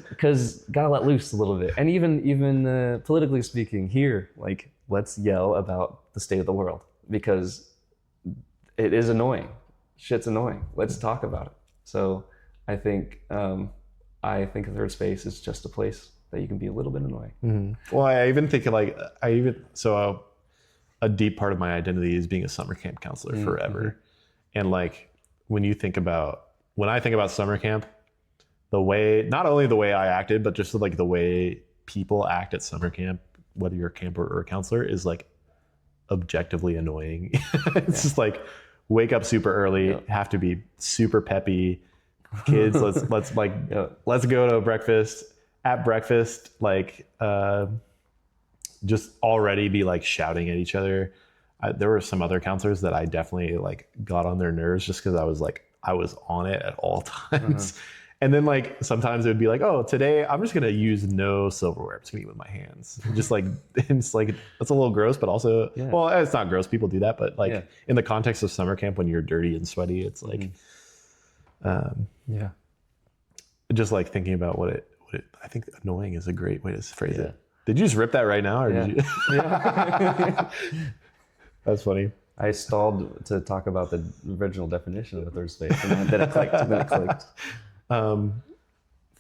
Because gotta let loose a little bit. And even politically speaking here, like, let's yell about the state of the world, because it is annoying. Shit's annoying. Let's talk about it. So I think a third space is just a place that you can be a little bit annoying. Mm-hmm. Well, I even think a deep part of my identity is being a summer camp counselor forever. And like, when I think about summer camp, not only the way I acted, but just like the way people act at summer camp, whether you're a camper or a counselor, is like objectively annoying. It's just like, wake up super early, have to be super peppy. Kids, let's go to breakfast. At breakfast, like, just already be like shouting at each other. There were some other counselors that I definitely like got on their nerves just because I was on it at all times. And then like sometimes it would be like, oh, today I'm just gonna use no silverware. I'm just gonna eat with my hands. Just like it's like that's a little gross, but also well, it's not gross. People do that, but like in the context of summer camp when you're dirty and sweaty, it's like just like thinking about what it I think annoying is a great way to phrase it. Did you just rip that right now, or did you? That's funny. I stalled to talk about the original definition of a third space, and then it clicked.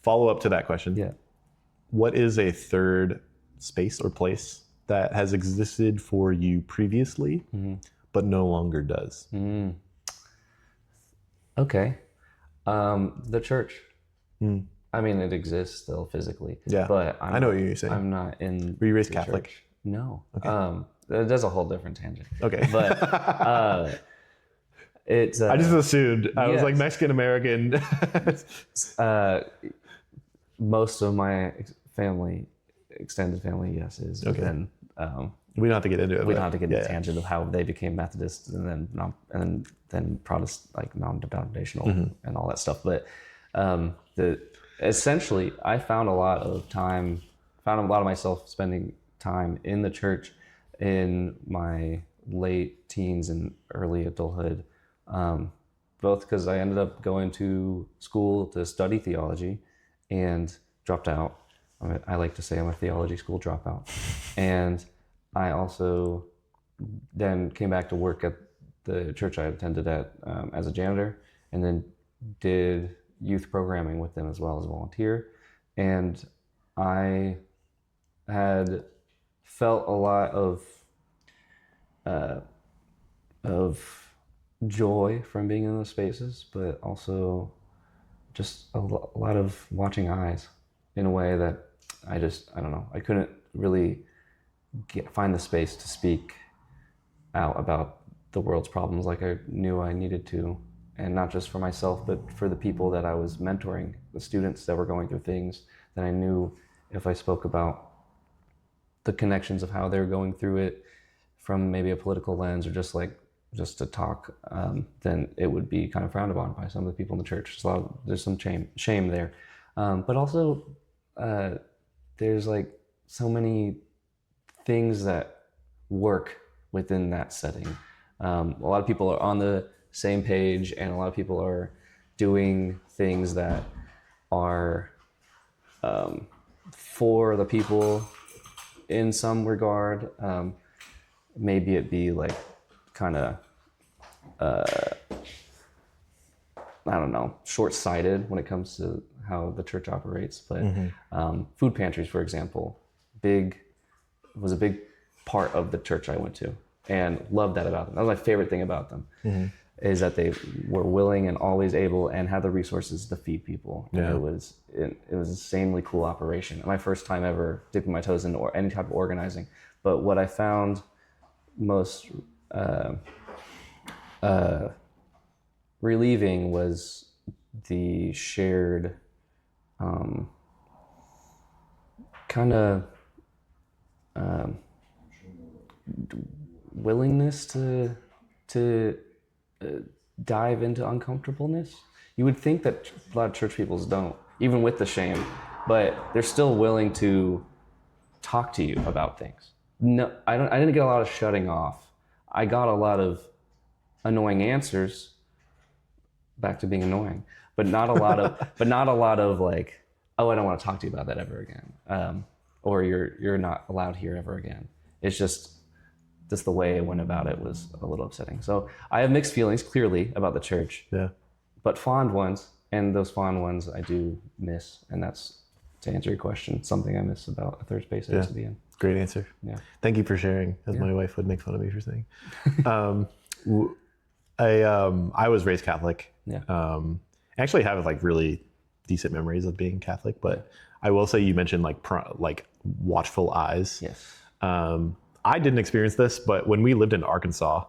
Follow up to that question. Yeah. What is a third space or place that has existed for you previously, but no longer does? Okay. The church. I mean, it exists still physically. Yeah. But I know what you're saying. I'm not in. Were you raised the Catholic? church. No. Okay. That's a whole different tangent. Okay. But it's. I just assumed. I was yes. like Mexican American. Most of my family, extended family, yes, is. Okay. And, we don't have to get into it. we don't have to get into the tangent of how they became Methodists and then Protestant, like non-denominational and all that stuff. But essentially, I found a lot of myself spending time in the church in my late teens and early adulthood, both because I ended up going to school to study theology and dropped out. I like to say I'm a theology school dropout. And I also then came back to work at the church I attended at as a janitor, and then did youth programming with them as well as a volunteer. And I had felt a lot of joy from being in those spaces, but also just a lot of watching eyes in a way that I don't know, I couldn't really find the space to speak out about the world's problems like I knew I needed to. And not just for myself, but for the people that I was mentoring, the students that were going through things that I knew if I spoke about the connections of how they're going through it from maybe a political lens or just to talk, then it would be kind of frowned upon by some of the people in the church. There's some shame there. But also there's like so many things that work within that setting. A lot of people are on the same page, and a lot of people are doing things that are for the people in some regard. Maybe it be like kind of I don't know, short-sighted when it comes to how the church operates. But food pantries, for example, was a big part of the church I went to, and loved that about them. That was my favorite thing about them, is that they were willing and always able and had the resources to feed people. Yeah. It was an insanely cool operation. My first time ever dipping my toes into any type of organizing. But what I found most relieving was the shared kind of willingness to dive into uncomfortableness. You would think that a lot of church peoples don't, even with the shame, but they're still willing to talk to you about things. No, I didn't get a lot of shutting off. I got a lot of annoying answers, back to being annoying, but not a lot of like, oh, I don't want to talk to you about that ever again. Or you're not allowed here ever again. It's just the way I went about it was a little upsetting. So I have mixed feelings clearly about the church, but fond ones, and those fond ones I do miss. And that's, to answer your question, something I miss about a third space I used to be in. Great answer. Yeah. Thank you for sharing, as my wife would make fun of me for saying. I was raised Catholic. Yeah. I actually have like really decent memories of being Catholic, but I will say you mentioned like watchful eyes. Yes. I didn't experience this, but when we lived in Arkansas,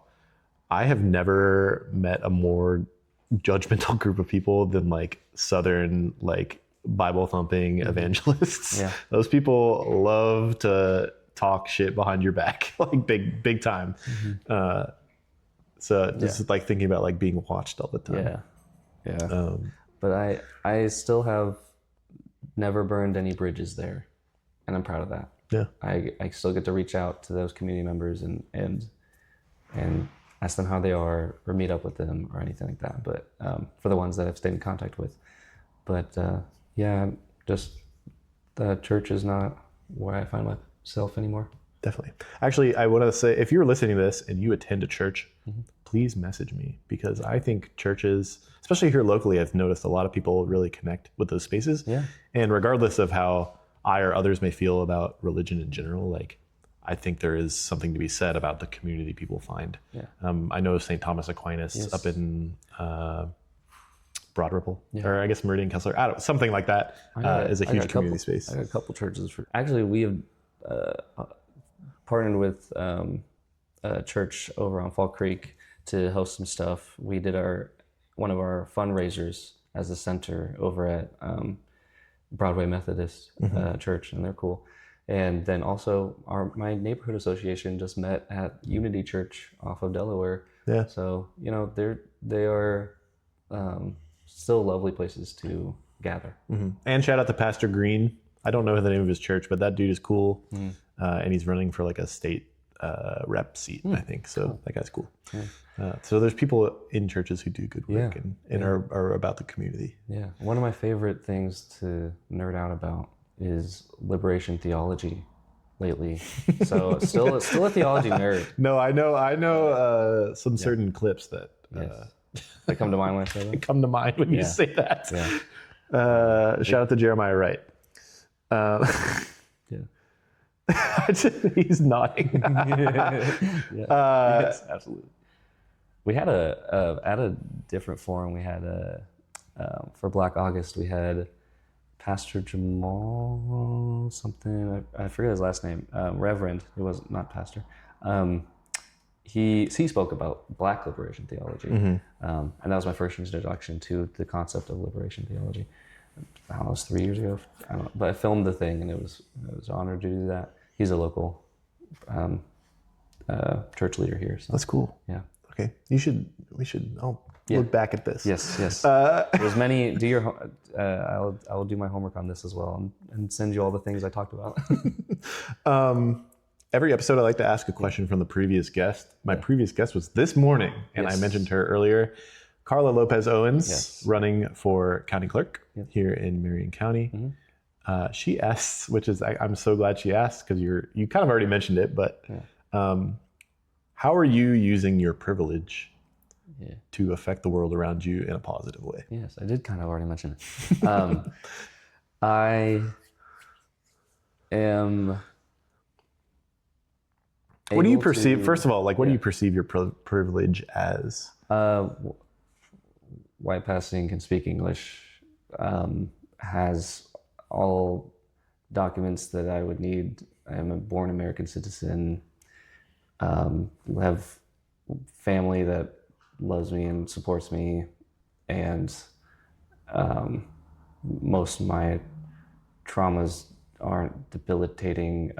I have never met a more judgmental group of people than like Southern, like Bible thumping evangelists. Yeah. Those people love to talk shit behind your back, like big time. So just like thinking about like being watched all the time. Yeah. But I still have never burned any bridges there, and I'm proud of that. Yeah. I still get to reach out to those community members and ask them how they are, or meet up with them, or anything like that. But for the ones that I've stayed in contact with, but yeah, just the church is not where I find myself anymore. Definitely. Actually, I want to say, if you're listening to this and you attend a church, please message me, because I think churches, especially here locally, I've noticed a lot of people really connect with those spaces. Yeah. And regardless of how I or others may feel about religion in general, like, I think there is something to be said about the community people find. Yeah. I know St. Thomas Aquinas Yes. up in Broad Ripple, Yeah. or I guess Meridian Kessler, I don't, something like that is a huge community space. I got a couple churches. Actually, we have partnered with a church over on Fall Creek to host some stuff. We did one of our fundraisers as a center over at Broadway Methodist Church, and they're cool. And then also my neighborhood association just met at Unity Church off of Delaware. Yeah. So, you know, they are still lovely places to gather. And shout out to Pastor Green. I don't know the name of his church, but that dude is cool. And he's running for like a state rep seat, I think. So that guy's cool. So there's people in churches who do good work and are about the community. Yeah. One of my favorite things to nerd out about is liberation theology lately. So still a theology nerd. No, I know some certain clips that They come to mind when I say that. come to mind when you say that. Yeah. Shout out to Jeremiah Wright. Yeah. He's nodding. Yes, absolutely. We had at a different forum. We had for Black August. We had Pastor Jamal something. I forget his last name. Reverend. It was not pastor. He spoke about Black liberation theology, and that was my first introduction to the concept of liberation theology. I don't know, it was 3 years ago. I don't know, but I filmed the thing, and it was an honor to do that. He's a local church leader here. So. That's cool. Yeah. Okay, we should look back at this. Yes. There's many. I will do my homework on this as well, and send you all the things I talked about. Every episode, I like to ask a question from the previous guest. My previous guest was this morning, and I mentioned her earlier. Carla Lopez Owens, running for county clerk here in Marion County. She asks, which is I'm so glad she asked, because you kind of already mentioned it, but how are you using your privilege to affect the world around you in a positive way? Yes, I did kind of already mention it. I am. What do you perceive? First of all, what do you perceive your privilege as? White passing, can speak English, has all documents that I would need. I am a born American citizen. Have family that loves me and supports me, and most of my traumas aren't debilitating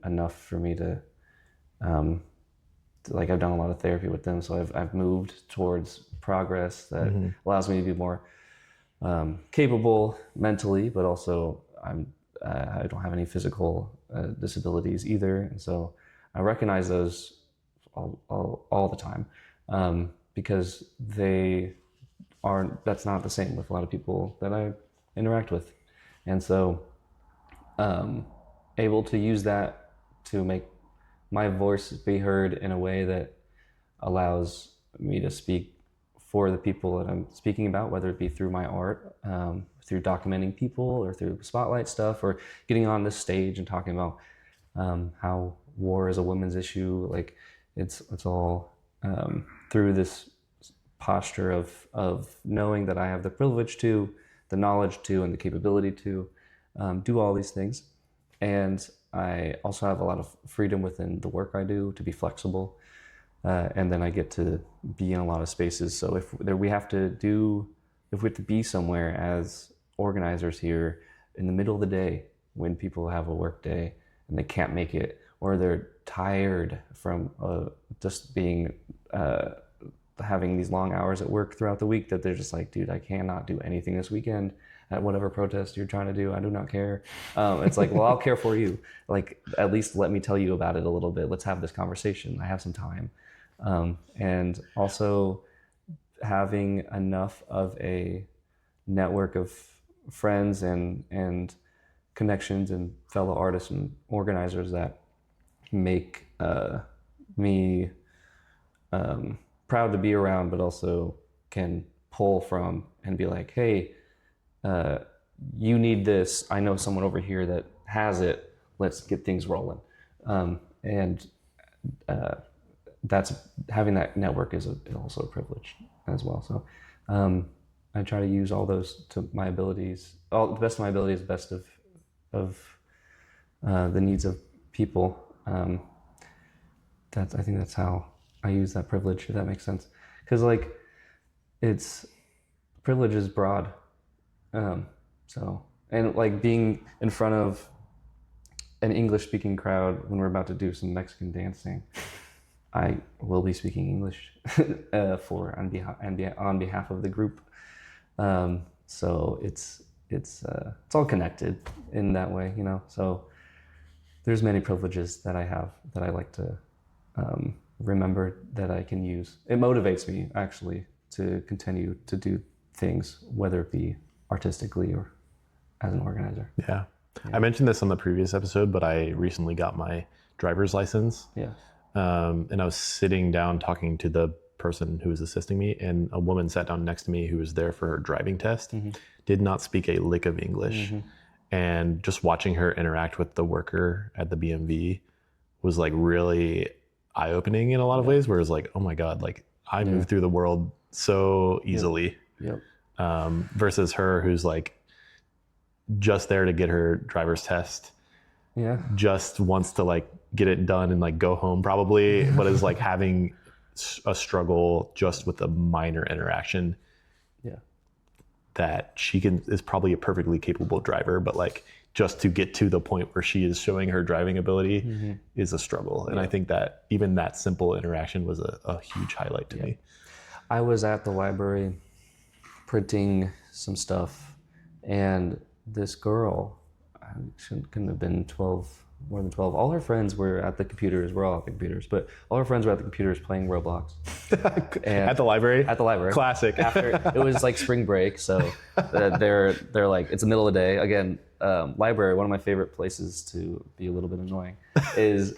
enough for me to. I've done a lot of therapy with them, so I've moved towards progress that allows me to be more capable mentally, but also I don't have any physical disabilities either, and so I recognize those all the time because that's not the same with a lot of people that I interact with, and so able to use that to make my voice be heard in a way that allows me to speak for the people that I'm speaking about, whether it be through my art, through documenting people, or through spotlight stuff, or getting on this stage and talking about how war is a women's issue. Like it's all through this posture of knowing that I have the privilege to, the knowledge to, and the capability to do all these things. And I also have a lot of freedom within the work I do to be flexible. And then I get to be in a lot of spaces. So if we have to be somewhere as organizers here in the middle of the day when people have a work day and they can't make it, or they're tired from just being having these long hours at work throughout the week that they're just like, dude, I cannot do anything this weekend at whatever protest you're trying to do. I do not care. It's like, well, I'll care for you. Like, at least let me tell you about it a little bit. Let's have this conversation. I have some time. And also having enough of a network of friends and connections and fellow artists and organizers that make me proud to be around, but also can pull from and be like, hey, you need this. I know someone over here that has it. Let's get things rolling. And that's having that network is also a privilege as well. So I try to use all those to my abilities, the best of my abilities, best of the needs of people. I think that's how I use that privilege, if that makes sense. Because like, privilege is broad. And like being in front of an English speaking crowd when we're about to do some Mexican dancing, I will be speaking English on behalf of the group. So it's all connected in that way, you know. So there's many privileges that I have that I like to remember that I can use. It motivates me actually to continue to do things, whether it be artistically or as an organizer. Yeah. I mentioned this on the previous episode, but I recently got my driver's license. Yeah. And I was sitting down talking to the person who was assisting me, and a woman sat down next to me who was there for her driving test, did not speak a lick of English. And just watching her interact with the worker at the BMV was like really eye-opening in a lot of ways, where it's like, oh my God, like I move through the world so easily. Yep. Versus her who's like just there to get her driver's test. Yeah. Just wants to like get it done and like go home probably, but is like having a struggle just with a minor interaction. Yeah. That she is probably a perfectly capable driver, but like just to get to the point where she is showing her driving ability is a struggle. And I think that even that simple interaction was a huge highlight to me. I was at the library printing some stuff, and this girl, couldn't have been 12, more than 12. All her friends were at the computers. We're all at the computers, but all her friends were at the computers playing Roblox. At the library? At the library. Classic. After it was like spring break, so they're like, it's the middle of the day. Again, library, one of my favorite places to be a little bit annoying, is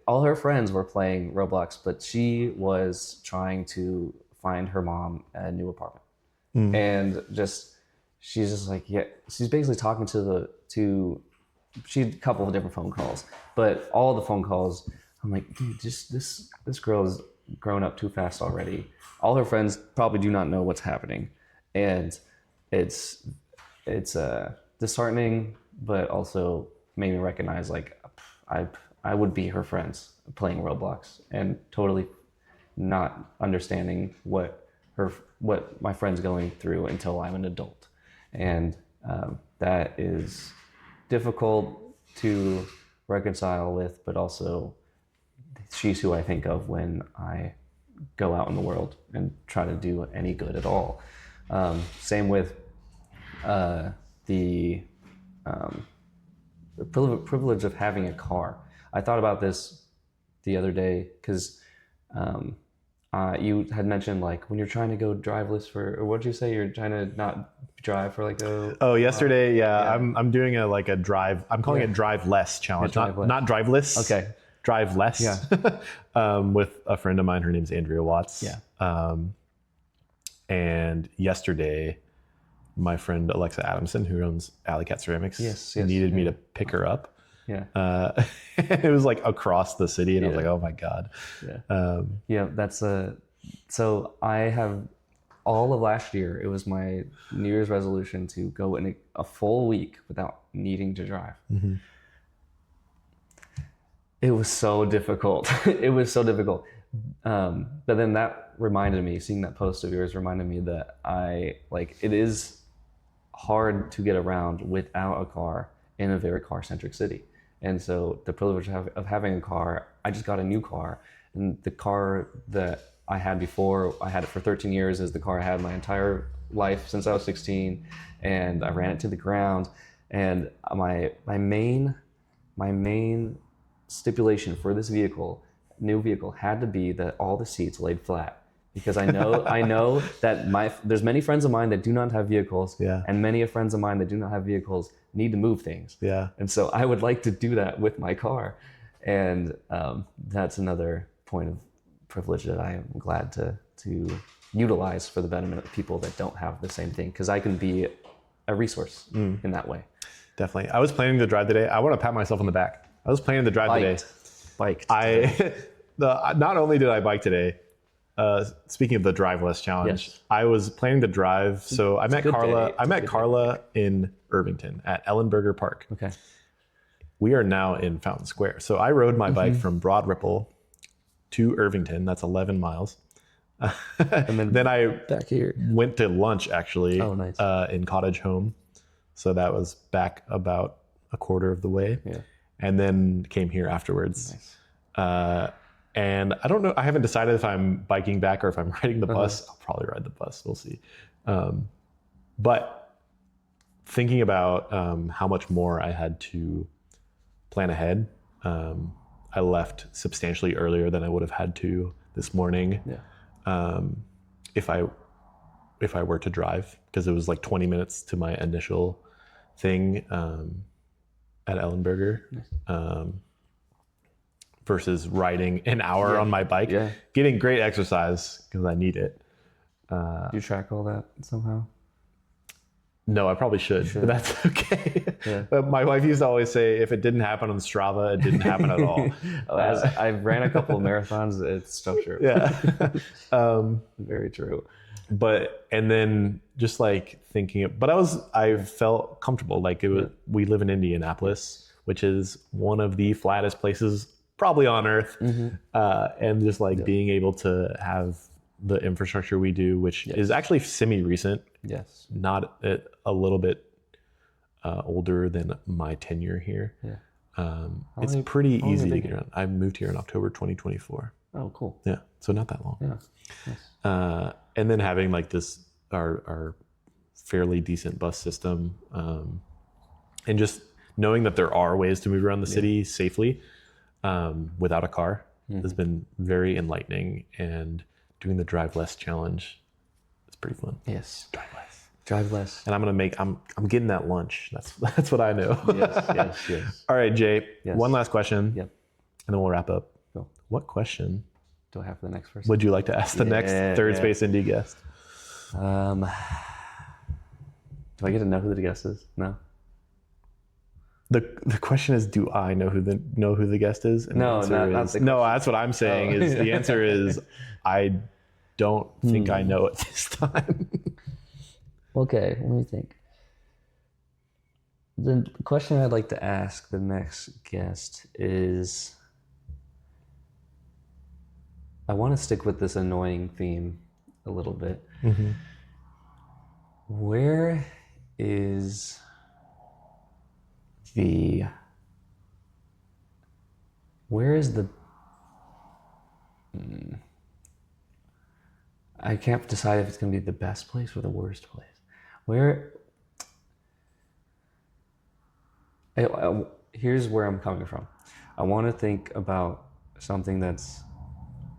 all her friends were playing Roblox, but she was trying to find her mom a new apartment. And she's just like, she's basically talking she had a couple of different phone calls, but all the phone calls, I'm like, dude, just this girl has grown up too fast already. All her friends probably do not know what's happening. And it's disheartening, but also made me recognize like I would be her friends playing Roblox and totally not understanding what my friend's going through until I'm an adult. And that is difficult to reconcile with, but also she's who I think of when I go out in the world and try to do any good at all. Same with the privilege of having a car. I thought about this the other day because you had mentioned like when you're trying to go driveless or what did you say? You're trying to not drive for like yesterday, I'm doing a drive. I'm calling it drive less challenge, not driveless. Okay. Drive less. Yeah. With a friend of mine, her name's Andrea Watts. Yeah. And yesterday, my friend Alexa Adamson, who owns Alley Cat Ceramics, needed me to pick her up. Yeah. It was like across the city, and I was like, oh my God. Yeah. That's so I have all of last year, it was my New Year's resolution to go in a full week without needing to drive. It was so difficult. It was so difficult. But then that reminded me, seeing that post of yours reminded me that it is hard to get around without a car in a very car-centric city. And so the privilege of having a car, I just got a new car, and the car that I had before. I had it for 13 years. Is the car I had my entire life since I was 16, and I ran it to the ground. And my main stipulation for this new vehicle, had to be that all the seats laid flat, because I know that there's many friends of mine that do not have vehicles, and many friends of mine that do not have vehicles need to move things. And so I would like to do that with my car, and that's another point of privilege that I am glad to utilize for the betterment of people that don't have the same thing, because I can be a resource in that way. Definitely. I was planning to drive today. I want to pat myself on the back. I was planning to drive today. Biked. Not only did I bike today, speaking of the Drive Less Challenge, I was planning to drive. So I met Carla. I met Carla in Irvington at Ellenberger Park. Okay. We are now in Fountain Square. So I rode my bike from Broad Ripple to Irvington. That's 11 miles. And then I back here went to lunch actually. Oh, nice. In Cottage Home. So that was back about a quarter of the way. Yeah. And then came here afterwards. Nice. And I don't know, I haven't decided if I'm biking back or if I'm riding the bus. I'll probably ride the bus, we'll see. But thinking about how much more I had to plan ahead, I left substantially earlier than I would have had to this morning. If I were to drive, because it was like 20 minutes to my initial thing at Ellenberger, versus riding an hour on my bike, getting great exercise because I need it. Do you track all that somehow? No, I probably should. But that's okay. But my wife used to always say, if it didn't happen on Strava, it didn't happen at all. As I've ran a couple of marathons, it's so true. Very true. And then just like thinking, I felt comfortable. Like we live in Indianapolis, which is one of the flattest places probably on earth. And just like being able to have the infrastructure we do, which is actually semi-recent. Yes. Not a little bit older than my tenure here. It's pretty easy to get around. I moved here in October 2024. Oh, cool. Yeah. So not that long. Yeah. Nice. And then having like our fairly decent bus system, and just knowing that there are ways to move around the city safely without a car has been very enlightening. And doing the Drive Less challenge is pretty fun. Yes. Drive less. And I'm getting that lunch. That's what I know. Yes. All right, Jay. One last question. Yep. And then we'll wrap up. Go. What question do I have for the next person? would you like to ask the next Third Space Indy guest? Do I get to know who the guest is? No. The question is, do I know who the guest is? And No, not the question. No, that's what I'm saying. Is the answer is I don't think I know it this time. Okay, let me think. The question I'd like to ask the next guest is, I want to stick with this annoying theme a little bit. Where is the I can't decide if it's going to be the best place or the worst place. Here's where I'm coming from. I want to think about something that's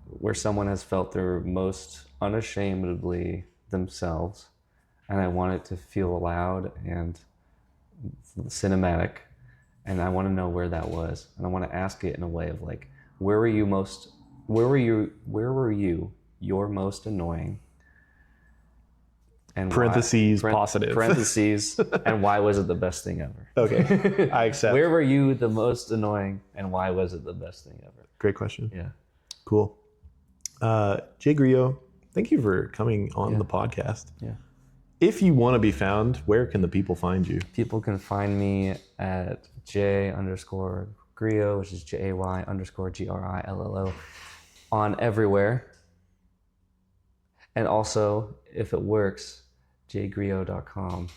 where someone has felt their most unashamedly themselves, and I want it to feel loud and cinematic, and I want to know where that was, and I want to ask it in a way of like, where were you your most annoying, and parentheses positive parentheses and why was it the best thing ever? Okay, I accept. Where were you the most annoying, and why was it the best thing ever? Great question. Yeah. Cool. Jay Grillo, thank you for coming on the podcast. Yeah. If you want to be found, where can the people find you? People can find me at J_Grillo, which is JAY_GRILLO, on everywhere. And also, if it works, jaygrillo.com.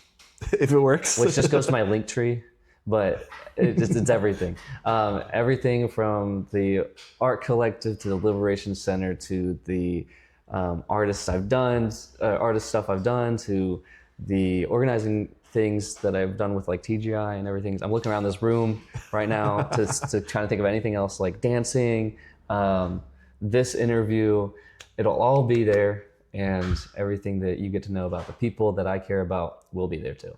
If it works. Which just goes to my link tree. but it's everything. Everything from the art collective to the Liberation Center to the artist stuff I've done to the organizing things that I've done with like TGI and everything. I'm looking around this room right now to try to think of anything else like dancing, this interview. It'll all be there, and everything that you get to know about the people that I care about will be there too.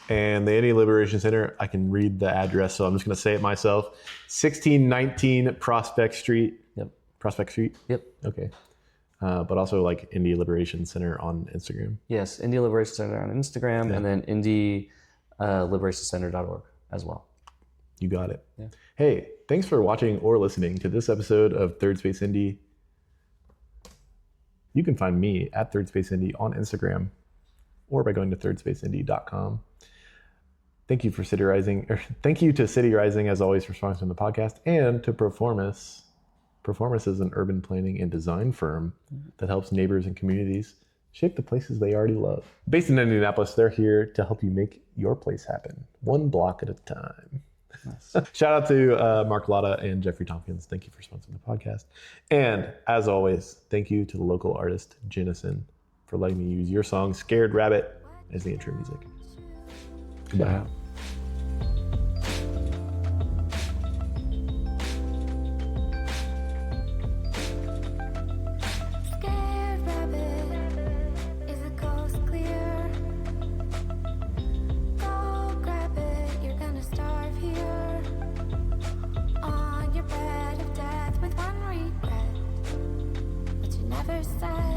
And the Indian Liberation Center, I can read the address, so I'm just going to say it myself. 1619 Prospect Street. Yep. Prospect Street? Yep. Okay. But also like Indy Liberation Center on Instagram. Yes, Indy Liberation Center on Instagram, and then indyliberationcenter.org as well. You got it. Yeah. Hey, thanks for watching or listening to this episode of Third Space Indy. You can find me at Third Space Indy on Instagram or by going to thirdspaceindy.com. Thank you to City Rising as always for sponsoring the podcast, and to Proformus. Proformus is an urban planning and design firm that helps neighbors and communities shape the places they already love. Based in Indianapolis, they're here to help you make your place happen, one block at a time. Nice. Shout out to Mark Lotta and Jeffrey Tompkins. Thank you for sponsoring the podcast. And as always, thank you to the local artist, Jennison, for letting me use your song, Scared Rabbit, as the intro music. Goodbye. Yeah. Scared rabbit, is the coast clear? Go grab it, you're gonna starve here. On your bed of death with one regret, but you never said.